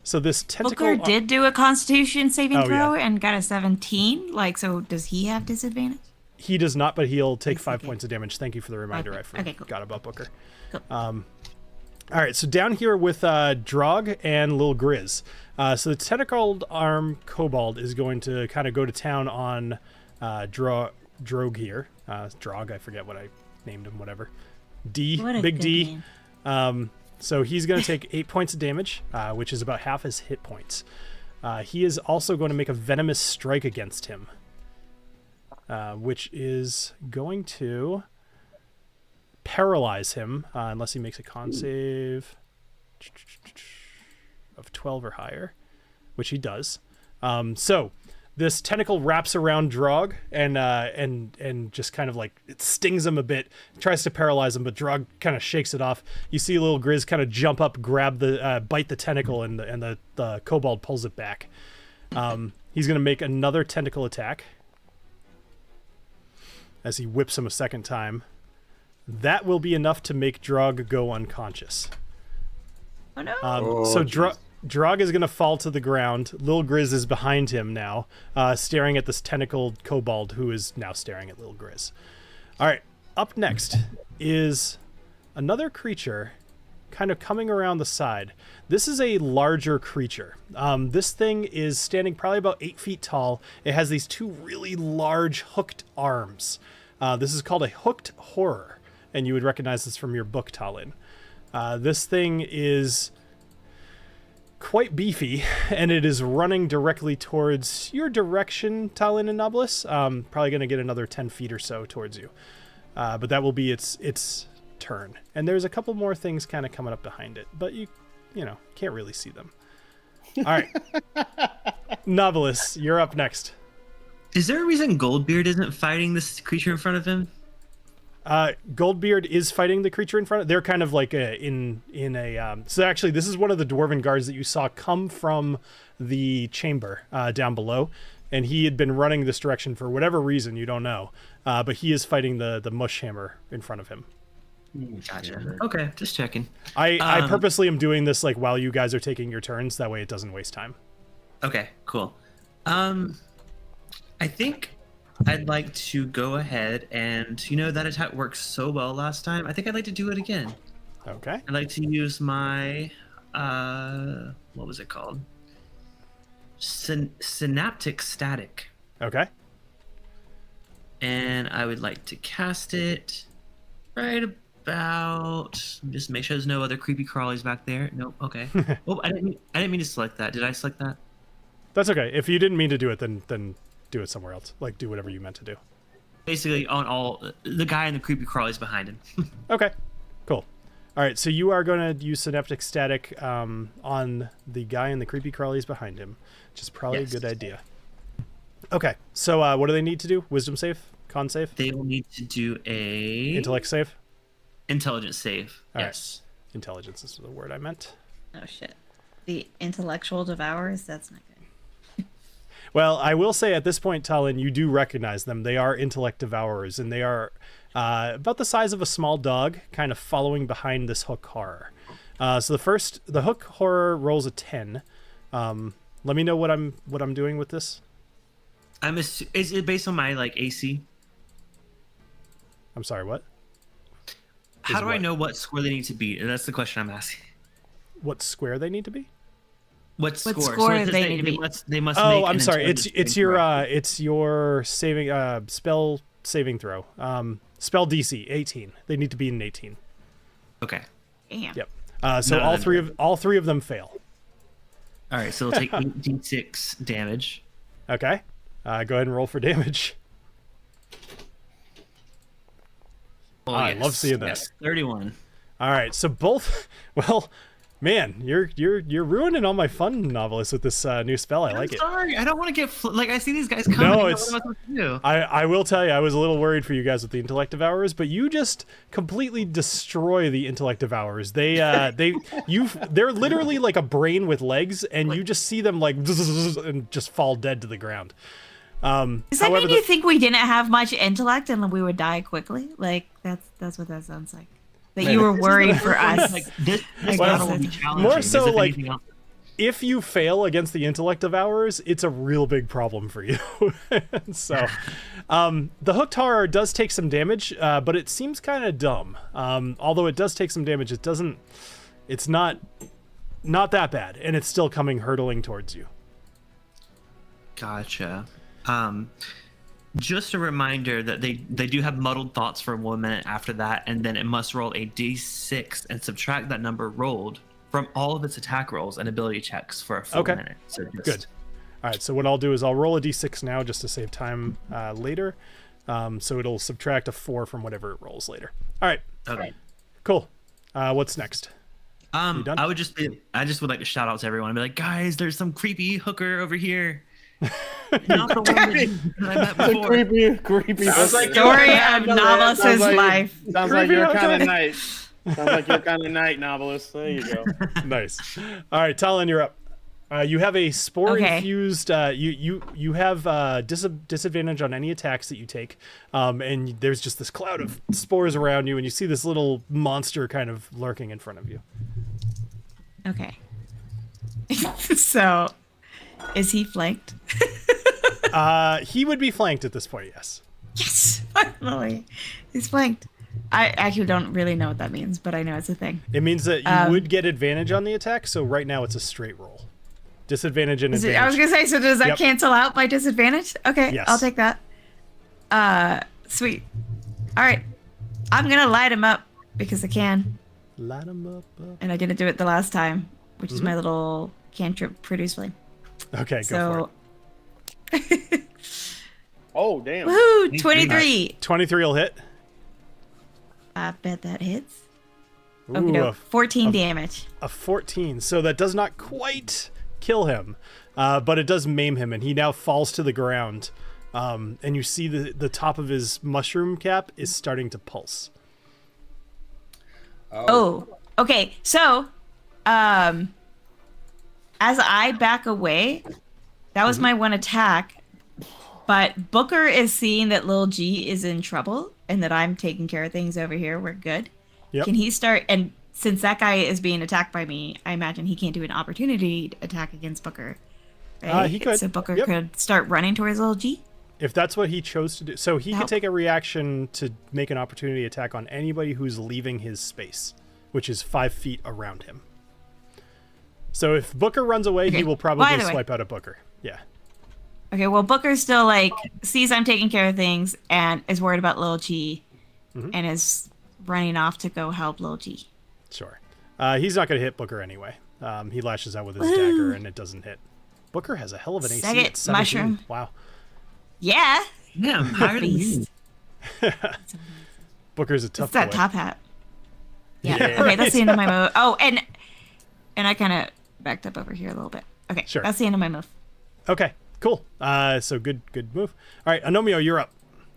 So this tentacle... Booker did do a Constitution saving throw and got a 17. So does he have disadvantage? He does not, but he'll take 5 points of damage. Thank you for the reminder. I forgot about Booker. Cool. All right, so down here with Drog and Lil Grizz. So the tentacled arm kobold is going to kind of go to town on Drog here. Drog, I forget what I named him, whatever. Big D. So he's going to take 8 points of damage, which is about half his hit points. He is also going to make a venomous strike against him, which is going to paralyze him unless he makes a con save of 12 or higher, which he does. So this tentacle wraps around Drog and just kind of like it stings him a bit, tries to paralyze him, but Drog kind of shakes it off. You see Little Grizz kind of jump up, grab bite the tentacle, and the kobold pulls it back. He's going to make another tentacle attack as he whips him a second time. That will be enough to make Drog go unconscious. Oh no! So Drog is going to fall to the ground. Lil Grizz is behind him now, staring at this tentacled kobold who is now staring at Lil Grizz. All right, up next is another creature kind of coming around the side. This is a larger creature. This thing is standing probably about 8 feet tall. It has these two really large hooked arms. This is called a hooked horror, and you would recognize this from your book, TaLin. This thing is quite beefy, and it is running directly towards your direction, TaLin and Knobolas. Probably going to get another 10 feet or so towards you. But that will be its turn. And there's a couple more things kind of coming up behind it, but you know, can't really see them. All right. Knobolas, you're up next. Is there a reason Goldbeard isn't fighting this creature in front of him? Goldbeard is fighting the creature in front of. They're kind of like so actually this is one of the dwarven guards that you saw come from the chamber down below, and he had been running this direction for whatever reason, you don't know, but he is fighting the mush hammer in front of him. Gotcha. Okay, just checking. I purposely am doing this like while you guys are taking your turns, that way it doesn't waste time. Okay, cool. I think I'd like to go ahead and, that attack worked so well last time. I think I'd like to do it again. Okay. I'd like to use my, what was it called? Synaptic Static. Okay. And I would like to cast it right about, just make sure there's no other creepy crawlies back there. Nope. Okay. Oh, I didn't mean to select that. Did I select that? That's okay. If you didn't mean to do it, then do it somewhere else. Like, do whatever you meant to do. Basically, on all the guy in the creepy crawlies behind him. Okay, cool. All right, so you are going to use Synaptic Static on the guy in the creepy crawlies behind him, which is probably a good idea. Okay, so what do they need to do? Wisdom save? Con save? They will need to do a intellect save. Intelligence save. All yes. Right. Intelligence is the word I meant. Oh shit. The intellectual devourers. That's not good. Well, I will say at this point, TaLin, you do recognize them. They are intellect devourers, and they are about the size of a small dog, kind of following behind this hook horror. So the hook horror rolls a 10. Let me know what I'm doing with this. Is it based on my AC? I'm sorry, what? How do I know what square they need to beat? And that's the question I'm asking. What square they need to be? What score so they need to be? They must. Oh, I'm sorry. It's your saving spell saving throw. Spell DC 18. They need to be in 18. Okay. Damn. Yep. So all three of them fail. All right. So they'll take 8d6 damage. Okay. Go ahead and roll for damage. Oh, I yes. love seeing that. Yes, 31. All right. So both. Well, man, you're ruining all my fun, Knobolas, with this new spell. I like it. Sorry, I don't want to get I see these guys coming. No, what am I supposed to do? I will tell you, I was a little worried for you guys with the intellect devourers, but you just completely destroy the intellect devourers. They're literally like a brain with legs, and you just see them like and just fall dead to the ground. Does that mean you think we didn't have much intellect and we would die quickly? Like that's what that sounds like. That you were worried for us. More so like if you fail against the intellect devourers, it's a real big problem for you. So the hooked horror does take some damage, but it seems kind of dumb. Although it does take some damage, it's not that bad, and it's still coming hurtling towards you. Gotcha. Just a reminder that they do have muddled thoughts for 1 minute after that, and then it must roll a d6 and subtract that number rolled from all of its attack rolls and ability checks for a full minute. So good. All right, so what I'll do is I'll roll a d6 now just to save time later. So it'll subtract a 4 from whatever it rolls later. All right. Okay. Cool. What's next? I just would like to shout out to everyone and be like, guys, there's some creepy hooker over here. Not the one that I met before. Creepy. Sounds like story of Knobolas' life. Sounds like your kind of night. Sounds like your kind of night, Knobolas. There you go. Nice. All right, TaLin, you're up. You have a spore infused. You have disadvantage on any attacks that you take, and there's just this cloud of spores around you, and you see this little monster kind of lurking in front of you. Okay. So, is he flanked? He would be flanked at this point, yes. Yes, finally, he's flanked. I actually don't really know what that means, but I know it's a thing. It means that you would get advantage on the attack. So right now it's a straight roll. Disadvantage and advantage. I was gonna say, so does that cancel out my disadvantage? Okay, yes. I'll take that. Sweet. All right, I'm gonna light him up because I can. Light him up. And I didn't do it the last time, which is my little cantrip produce flame. Okay, go for it. Oh, damn. Woohoo! 23. 23 will hit. I bet that hits. Okay, no, 14 damage. A 14. So that does not quite kill him, but it does maim him, and he now falls to the ground. And you see the top of his mushroom cap is starting to pulse. Oh, okay. So, as I back away, that was my one attack. But Booker is seeing that Lil G is in trouble and that I'm taking care of things over here. We're good. Yep. Can he start? And since that guy is being attacked by me, I imagine he can't do an opportunity attack against Booker. Right? He could. So Booker could start running towards Lil G. If that's what he chose to do. So he could take a reaction to make an opportunity attack on anybody who's leaving his space, which is 5 feet around him. So if Booker runs away, he will probably swipe out at Booker. Yeah. Okay, well, Booker still, sees I'm taking care of things and is worried about Lil G and is running off to go help Lil G. Sure. He's not going to hit Booker anyway. He lashes out with his dagger and it doesn't hit. Booker has a hell of an AC at 17. Mushroom. Wow. Yeah. Yeah, I'm higher than you. Booker's a tough boy. It's that top hat. Yeah. Okay, that's the end of my move. Oh, and I kind of backed up over here a little bit. Okay, sure. That's the end of my move. Okay, cool. So good move. All right, Agnomeio, you're up.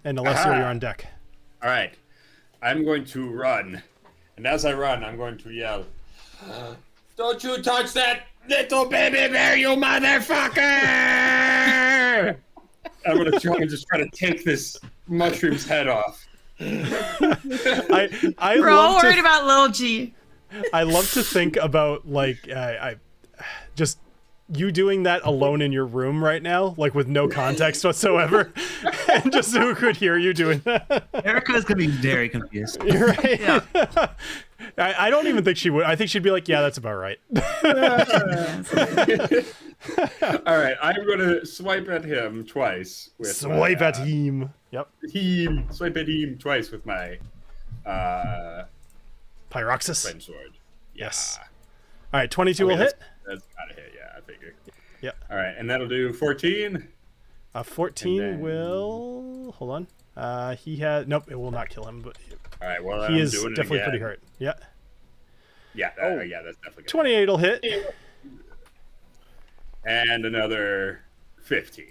And Alessio, you're on deck. All right. I'm going to run. And as I run, I'm going to yell, "Don't you touch that little baby bear, you motherfucker!" I'm going to try and take this mushroom's head off. We're all worried about Lil G. I love to think about, just you doing that alone in your room right now, with no context whatsoever, and just who could hear you doing that. Erica's gonna be very confused. You're right. Yeah. I don't even think she would. I think she'd be like, "Yeah, that's about right." All right, I'm gonna swipe at him twice. Swipe at him. Yep. Swipe at him twice with my Pyroxis flame sword. Yes. All right, 22 will hit. That's gotta hit. Yeah, I figure. Yep. All right, and that'll do 14. 14 will. Hold on. He has. Nope, it will not kill him. But all right. Well, he is definitely pretty hurt. Yeah. Yeah. Yeah, that's definitely. 28 will hit. And another 15.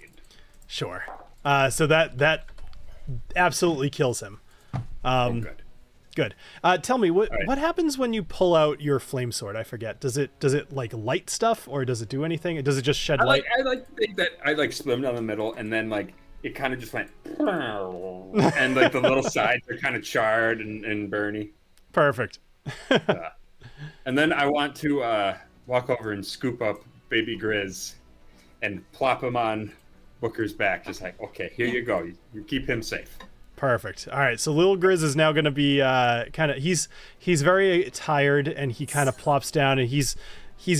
Sure. So that absolutely kills him. Good. Good. Tell me what happens when you pull out your flame sword? I forget. Does it light stuff or does it do anything? Does it just shed light? I like to think that I split down the middle and then it kind of just went and the little sides are kind of charred and burny. Perfect. And then I want to walk over and scoop up Baby Grizz and plop him on Booker's back. Just okay, here you go. You keep him safe. Perfect. All right, so Little Grizz is now going to be he's very tired and he kind of plops down and he's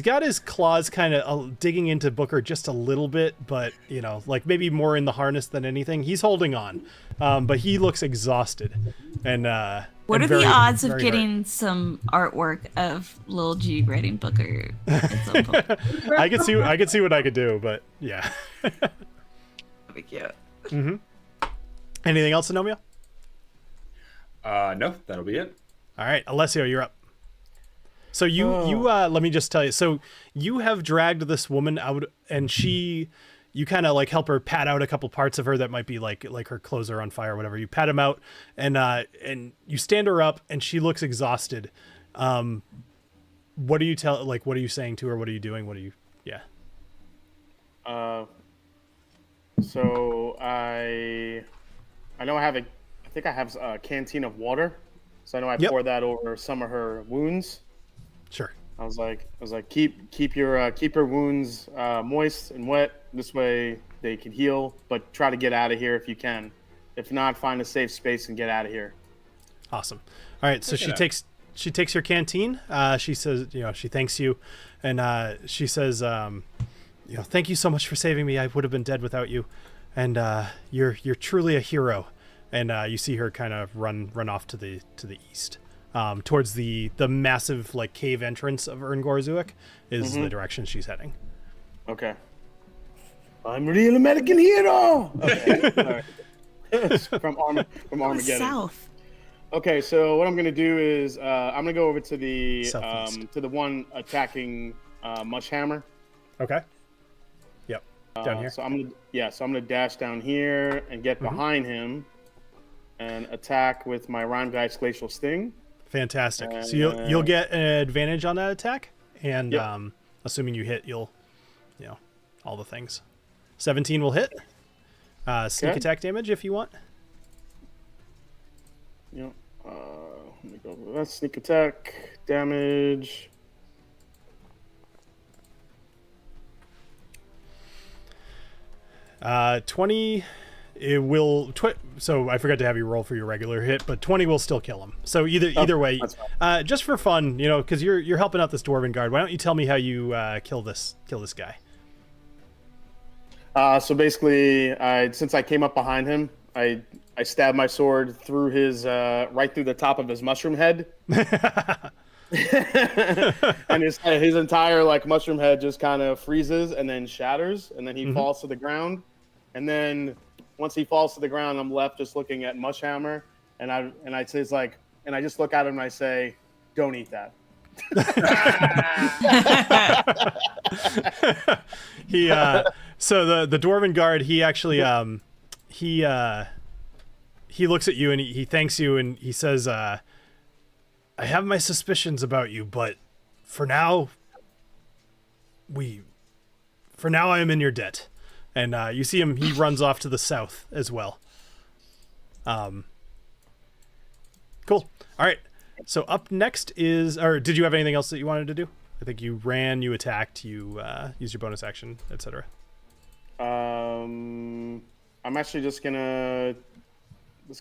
got his claws kind of digging into Booker just a little bit, but maybe more in the harness than anything. He's holding on, but he looks exhausted. And what are the odds of getting some artwork of Lil G rating Booker at some point? I could see what I could do, but yeah. That'd be cute. Mm-hmm. Anything else, Agnomeio? No, that'll be it. All right, Alessio, you're up. So you let me just tell you. So you have dragged this woman out, and you kind of help her pat out a couple parts of her that might be like her clothes are on fire or whatever. You pat him out, and you stand her up, and she looks exhausted. What do you tell? What are you saying to her? What are you doing? Yeah. So I know I think I have a canteen of water. So I know I pour that over some of her wounds. Sure. I was like, keep your wounds moist and wet. This way they can heal, but try to get out of here if you can. If not, find a safe space and get out of here. Awesome. All right. So she takes your canteen. She says, she thanks you, and she says, thank you so much for saving me. I would have been dead without you, and you're truly a hero. And you see her kind of run off to the east. towards the massive like cave entrance of Erngorzuk is the direction she's heading. Okay. I'm real American hero. Okay. from Armageddon. South. Okay, so what I'm gonna do is I'm gonna go over to the Southeast. to the one attacking Mushhammer. Okay. Yep. Down here. So I'm gonna dash down here and get behind him and attack with my Rhyme Guide's Glacial Sting. Fantastic. So you'll get an advantage on that attack, and Yep. assuming you hit, you'll all the things. 17 will hit. Sneak attack damage if you want. Yep. Let me go over that. Sneak attack damage. Uh, 20. It will. So I forgot to have you roll for your regular hit, but 20 will still kill him. So either way, just for fun, because you're helping out this dwarven guard. Why don't you tell me how you kill this guy? So basically, since I came up behind him, I stabbed my sword through his right through the top of his mushroom head, and his entire like mushroom head just kind of freezes and then shatters, and then he falls to the ground, and then once he falls to the ground, I'm left just looking at Mushhammer, and I just look at him and I say, "Don't eat that." So the dwarven guard, he actually he looks at you and he thanks you and he says, I have my suspicions about you, but for now I am in your debt. And you see him, he runs off to the south as well. Cool. All right. So up next or did you have anything else that you wanted to do? I think you ran, you attacked, you used your bonus action, etc. I'm actually just gonna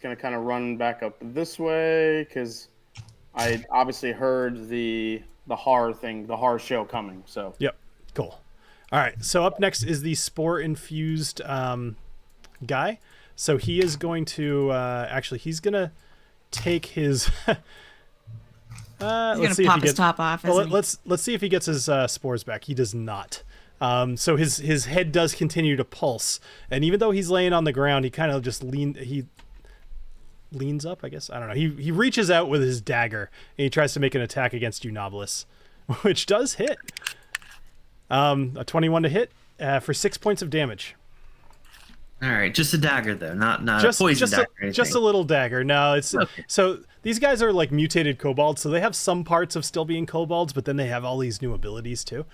kind of run back up this way because I obviously heard the horror show coming. So yep, cool. All right, so up next is the spore infused guy. So he is going to he's gonna take his. He's gonna pop his top off. Well, let's see if he gets his spores back. He does not. So his head does continue to pulse, and even though he's laying on the ground, he kind of just leans up. I guess I don't know. He reaches out with his dagger and he tries to make an attack against you, Knobolas, which does hit. A 21 to hit for 6 points of damage. All right, just a dagger though, not a poison dagger. Just a little dagger. No, it's okay. So these guys are like mutated kobolds, so they have some parts of still being kobolds, but then they have all these new abilities too.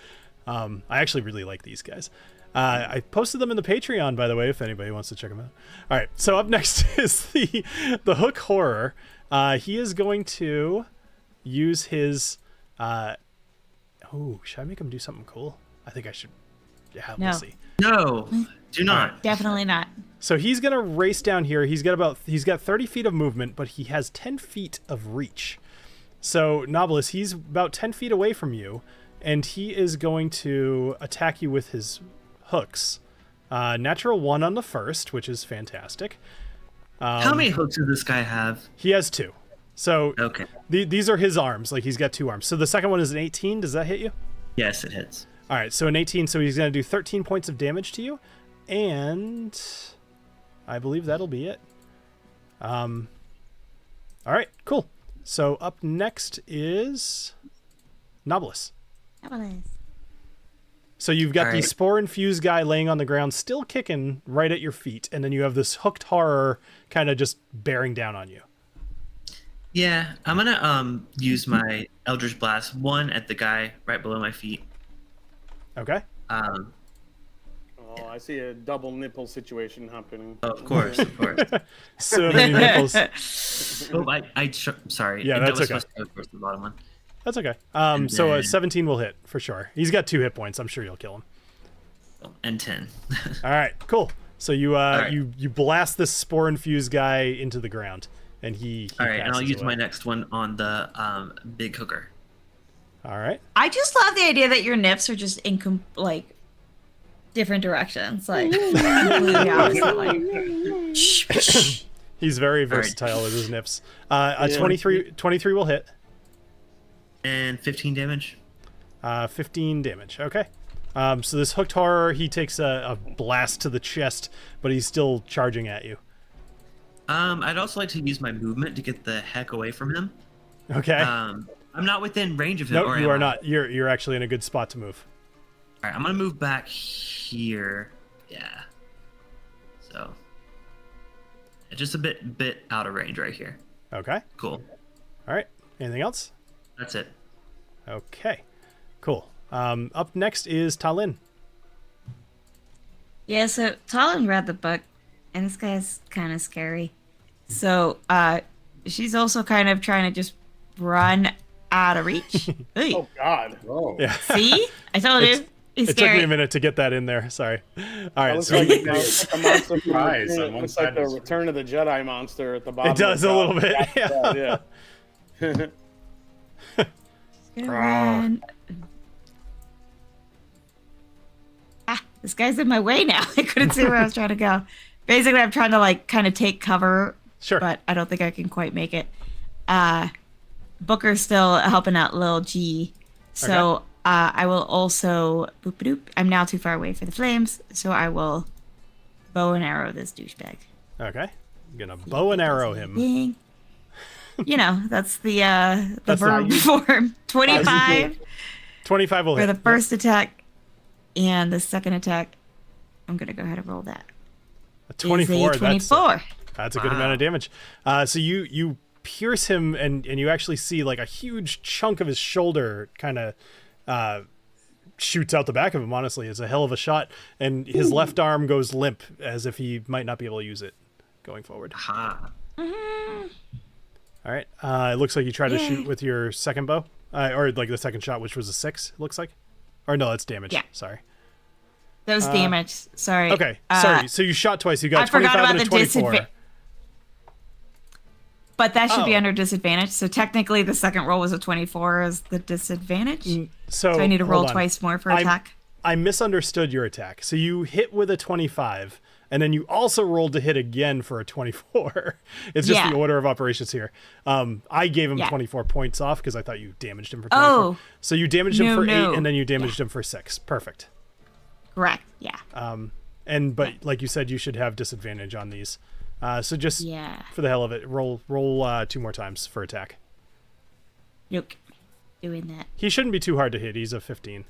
I actually really like these guys. I posted them in the Patreon, by the way, if anybody wants to check them out. All right, so up next is the Hook Horror. He is going to use his. Should I make him do something cool? I think I should. Yeah, No. We'll see. No, do not. Definitely not. So he's gonna race down here. He's got 30 feet of movement, but he has 10 feet of reach. So Knobolas, he's about 10 feet away from you, and he is going to attack you with his hooks. Natural 1 on the first, which is fantastic. How many hooks does this guy have? He has 2. So Okay. These are his arms. Like he's got 2 arms. So the second one is an 18. Does that hit you? Yes, it hits. All right, so an 18, so he's going to do 13 points of damage to you, and I believe that'll be it. All right, cool. So up next is Knobolas. So you've got the spore-infused guy laying on the ground, still kicking right at your feet, and then you have this hooked horror kind of just bearing down on you. Yeah, I'm gonna use my Eldritch Blast 1 at the guy right below my feet. Okay. I see a double nipple situation happening. Of course. So many nipples. Sorry. Yeah, that's okay. Of course, the bottom one. That's okay. So 17 will hit for sure. He's got 2 hit points. I'm sure you'll kill him. And 10. All right, cool. So you you blast this spore infused guy into the ground, and he all right, and I'll use away. my next one on the big hooker. All right. I just love the idea that your nips are just in different directions, like completely opposite. Like, He's very versatile with his nips. A 23 will hit. And 15 damage. 15 damage. Okay. So this hooked horror, he takes a blast to the chest, but he's still charging at you. I'd also like to use my movement to get the heck away from him. Okay. I'm not within range of him. No, you are not. You're actually in a good spot to move. All right, I'm gonna move back here. Yeah. So, just a bit out of range right here. Okay. Cool. All right. Anything else? That's it. Okay. Cool. Up next is TaLin. Yeah, so TaLin read the book, and this guy's kind of scary. So, she's also kind of trying to just run out of reach. Oh, God. Oh. Yeah. See? I told you. He's It scary. took me a minute to get that in there. Sorry. All right. Looks So like a monster from Surprise, the- on one looks like side the is- Return of the Jedi monster at the bottom. it does of a the little bit. Yeah. Yeah. Gonna run. This guy's in my way now. I couldn't see where I was trying to go. Basically, I'm trying to like kind of take cover, Sure. but I don't think I can quite make it. Booker's still helping out Lil G, so Okay. I will also boop-a-doop. I'm now too far away for the flames, so I will bow and arrow this douchebag. Okay. I'm gonna bow and arrow him. Ding. You know, that's the That's verb the- form. 25 25 will for hit. the first attack, and the second attack. I'm gonna go ahead and roll that. A 24. Is a 24. That's a good amount of damage. So you pierce him, and you actually see like a huge chunk of his shoulder kind of shoots out the back of him. Honestly, it's a hell of a shot, and his left arm goes limp as if he might not be able to use it going forward. Ha. All right. It looks like you tried to shoot with your second bow, or like the second shot, which was a 6. It looks like, or no, that's damage. Yeah. Sorry. That was damage. Sorry. Okay. Sorry. So you shot twice. You got I forgot 25 about and a the 24. disadvantage. But that should be Oh. under disadvantage. So technically, the second roll was a 24 as the disadvantage. So I need to roll hold on. twice more for attack. I misunderstood your attack. So you hit with a 25, and then you also rolled to hit again for a 24. It's just Yeah. the order of operations here. I gave him Yeah. 24 points off because I thought you damaged him for 24. Oh. So you damaged him for 8, No. and then you damaged him for 6. Perfect. Correct. Yeah. But like you said, you should have disadvantage on these. So just Yeah. for the hell of it, roll 2 more times for attack. Nope. Doing that. He shouldn't be too hard to hit. He's a 15.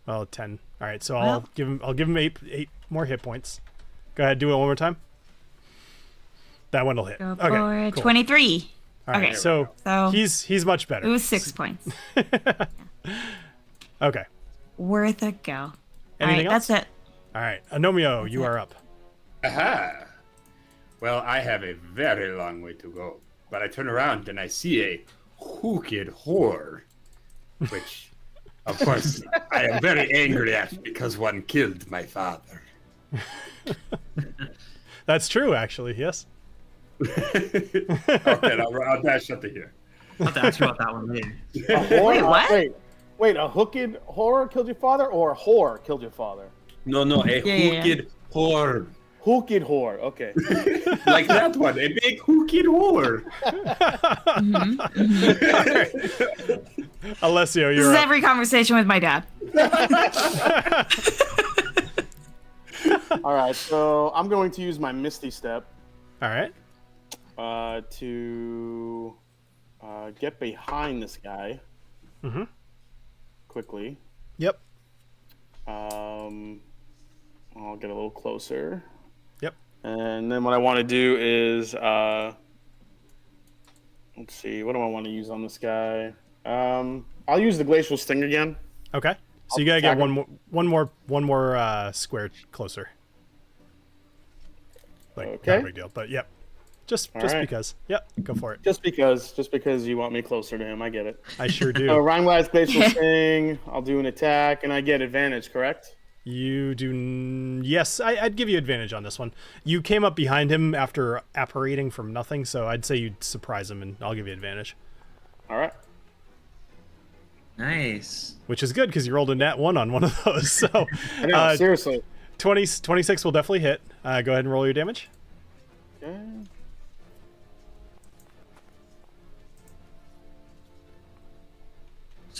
Well, 10. All right, so I'll give him 8 more hit points. Go ahead, do it one more time. That one will hit. Go Okay, for cool. 23. All right, okay. so he's much better. It was 6 points. Okay. Worth a go. Anything All right, else? that's it. All right, Agnomeio, you are up. Aha! Well, I have a very long way to go. But I turn around and I see a hooked whore. Which, of course, I am very angry at because one killed my father. That's true, actually. Yes. Okay, I'll dash up to here. I'll have to ask you about that one later. A whore? Wait, what? Wait, a hooked horror killed your father, or a whore killed your father? No, a Yeah. hooked whore. Hooked whore. Okay. Like that one, a big hooked whore. Alessio, This you're is up. every conversation with my dad. All right, so I'm going to use my Misty Step All right. to get behind this guy quickly. Yep. I'll get a little closer. Yep. And then what I want to do is, let's see, what do I want to use on this guy? I'll use the Glacial Sting again. Okay. So you gotta get attack one more square closer. Like, Okay. not a big deal, but yep. Just right. because. Yep. Go for it. Just because you want me closer to him, I get it. I sure So do. Rhyme-wise Glacial Sting, I'll do an attack, and I get advantage, correct? You do. Yes, I'd give you advantage on this one. You came up behind him after apparating from nothing, so I'd say you'd surprise him, and I'll give you advantage. All right. Nice. Which is good because you rolled a nat 1 on one of those. So I know, seriously. 26 will definitely hit. Go ahead and roll your damage. Okay.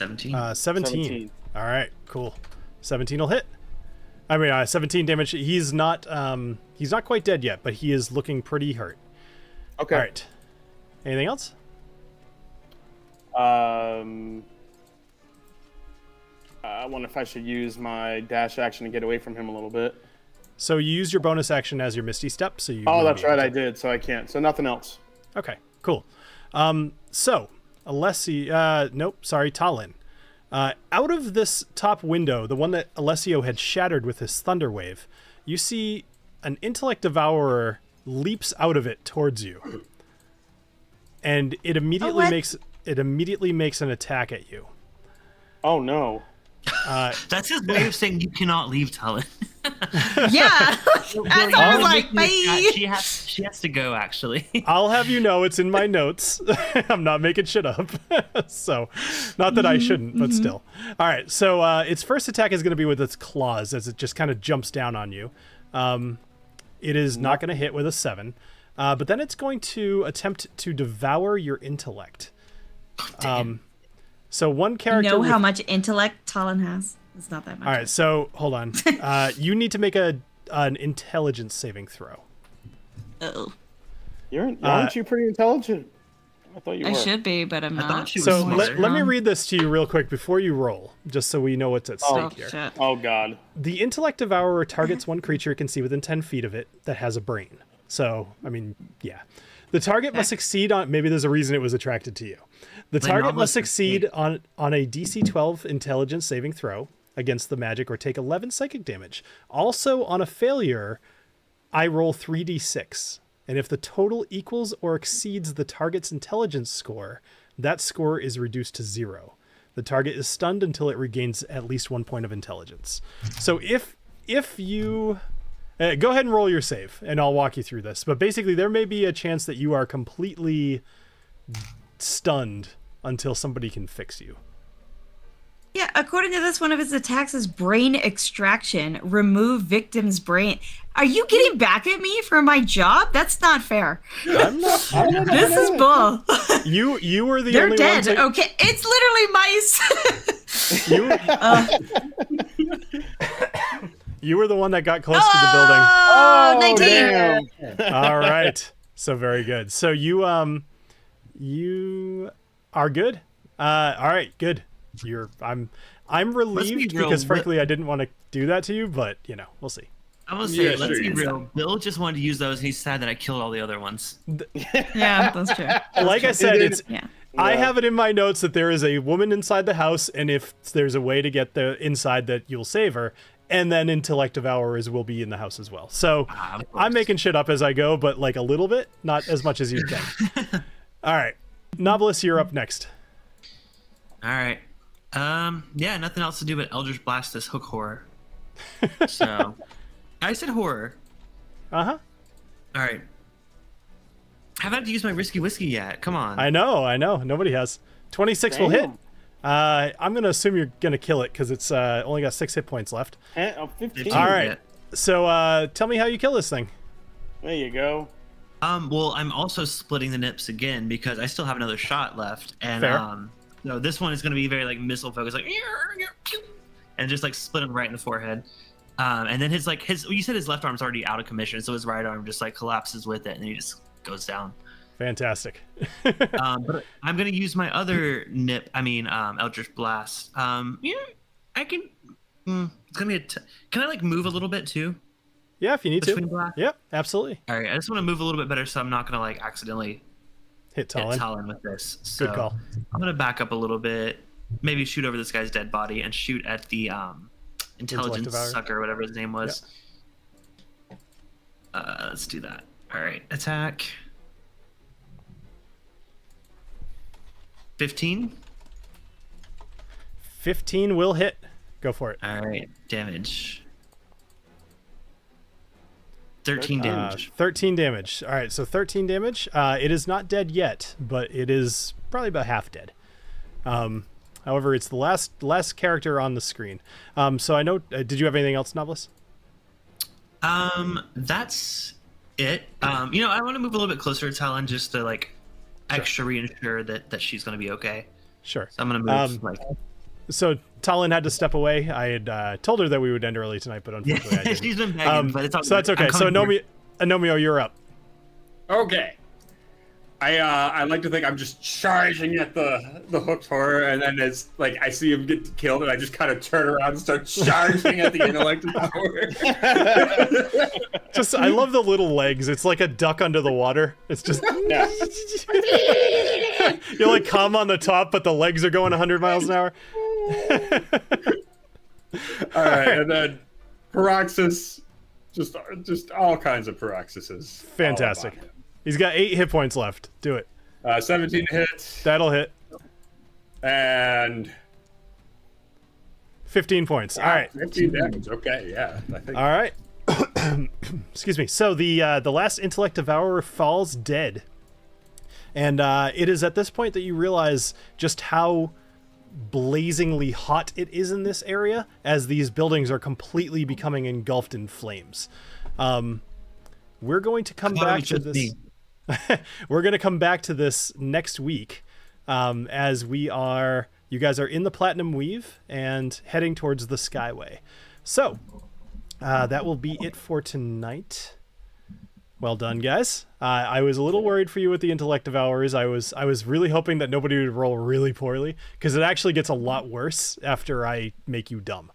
17. 17. All right, cool. 17 will hit. I mean, 17 damage. He's not quite dead yet, but he is looking pretty hurt. Okay. All right. Anything else? I wonder if I should use my dash action to get away from him a little bit. So you use your bonus action as your Misty Step. So you. Oh, that's right, I did. So I can't. So nothing else. Okay, cool. So Alessio, nope, sorry, TaLin. Out of this top window, the one that Alessio had shattered with his thunder wave, you see an intellect devourer leaps out of it towards you, and it immediately makes an attack at you. Oh no. That's his way of saying you cannot leave, TaLin. Yeah. That's what I was like, bye. She has to go, actually. I'll have you know it's in my notes. I'm not making shit up. So, not that I shouldn't, but still. All right, so its first attack is going to be with its claws as it just kind of jumps down on you. It is not going to hit with a 7. But then it's going to attempt to devour your intellect. So one character. You know how much intellect TaLin has? It's not that much. All right, so hold on. You need to make an intelligence saving throw. Uh-oh. Aren't you pretty intelligent? I thought you were. I should be, but I'm not. So let me read this to you real quick before you roll, just so we know what's at stake here. Shit. Oh God. The intellect devourer targets one creature it can see within 10 feet of it that has a brain. So, I mean, yeah. The target must succeed on... Maybe there's a reason it was attracted to you. The target must succeed on a DC 12 intelligence saving throw against the magic or take 11 psychic damage. Also, on a failure, I roll 3d6. And if the total equals or exceeds the target's intelligence score, that score is reduced to 0. The target is stunned until it regains at least 1 point of intelligence. So if you... go ahead and roll your save, and I'll walk you through this. But basically, there may be a chance that you are completely stunned until somebody can fix you. Yeah, according to this, one of his attacks is brain extraction. Remove victim's brain. Are you getting back at me for my job? That's not fair. I'm not This is bull. You were the They're only dead. ones. Okay, it's literally mice. You were the one that got close to the building. Oh, 19. Damn. All right. So very good. So you are good. All right, good. I'm relieved because frankly I didn't want to do that to you, but we'll see. I will say, let's be real. Bill just wanted to use those, and he's sad that I killed all the other ones. Yeah, that's true. Like I said, it's Yeah. I have it in my notes that there is a woman inside the house, and if there's a way to get the inside, that you'll save her. And then intellect devourers will be in the house as well. So I'm making shit up as I go, but like a little bit, not as much as you think. All right, Knobolas, you're up next. All right. Yeah, nothing else to do but Eldritch Blast this hook horror. So I said horror. Uh-huh. All right. Haven't had to use my risky whiskey yet. Come on. I know. Nobody has. 26 will hit. I'm going to assume you're going to kill it because it's only got 6 hit points left. 15. All right. So tell me how you kill this thing. There you go. Well, I'm also splitting the nips again because I still have another shot left. And no, this one is going to be very like missile focused, like and just like split him right in the forehead. And then his you said his left arm's already out of commission, so his right arm just like collapses with it and he just goes down. Fantastic. But I'm gonna use my other Eldritch Blast. I can. It's gonna be can I like move a little bit too? Yeah, if you need to. Yep, absolutely. All right, I just want to move a little bit better, so I'm not gonna like accidentally hit TaLin with this. So good call. I'm gonna back up a little bit, maybe shoot over this guy's dead body and shoot at the intelligence sucker, or whatever his name was. Yep. Let's do that. All right, attack. 15? 15 will hit. Go for it. All right, damage. 13 damage. 13 damage. All right, so 13 damage. It is not dead yet, but it is probably about half dead. However, it's the last character on the screen. So I know. Did you have anything else, Knobolas? That's it. I want to move a little bit closer to TaLin just to like extra reassure that she's going to be okay. Sure. So I'm going to move So TaLin had to step away. I had told her that we would end early tonight, but unfortunately I didn't. She's been begging, but it's all so that's okay. So Agnomeio, you're up. Okay. I like to think I'm just charging at the hooked horror, and then it's like I see him get killed, and I just kind of turn around and start charging at the intellect power. Just, I love the little legs. It's like a duck under the water. It's just you're like calm on the top, but the legs are going 100 miles an hour. All right, and then Paroxys, just all kinds of Paroxyses. Fantastic. He's got 8 hit points left. Do it. 17 hits. That'll hit. And 15 points. Wow, all right. 15 damage. Okay, yeah. I think... All right. Excuse me. So the last intellect devourer falls dead. And it is at this point that you realize just how blazingly hot it is in this area as these buildings are completely becoming engulfed in flames. We're going to come back to this. We're going to come back to this next week as you guys are in the Platinum Weave and heading towards the Skyway. So that will be it for tonight. Well done, guys. I was a little worried for you with the Intellect Devourers. I was really hoping that nobody would roll really poorly, because it actually gets a lot worse after I make you dumb.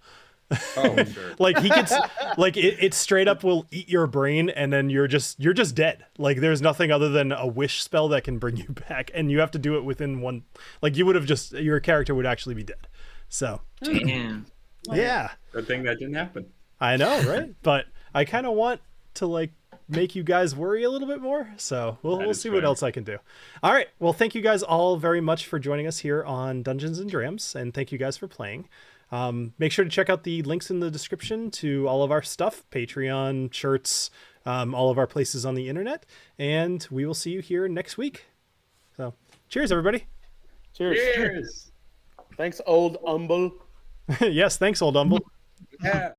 Oh, sure. Like he gets, like it straight up will eat your brain, and then you're just dead. Like there's nothing other than a wish spell that can bring you back, and you have to do it within one. Like you would have your character would actually be dead. So damn. Yeah. Good thing that didn't happen. I know, right? But I kind of want to like make you guys worry a little bit more. So we'll see what else I can do. All right. Well, thank you guys all very much for joining us here on Dungeons and Drams, and thank you guys for playing. Make sure to check out the links in the description to all of our stuff, Patreon, shirts, all of our places on the internet, and we will see you here next week. So cheers, everybody. Cheers. Thanks, old Umble. Yes, thanks, old Umble. Yeah.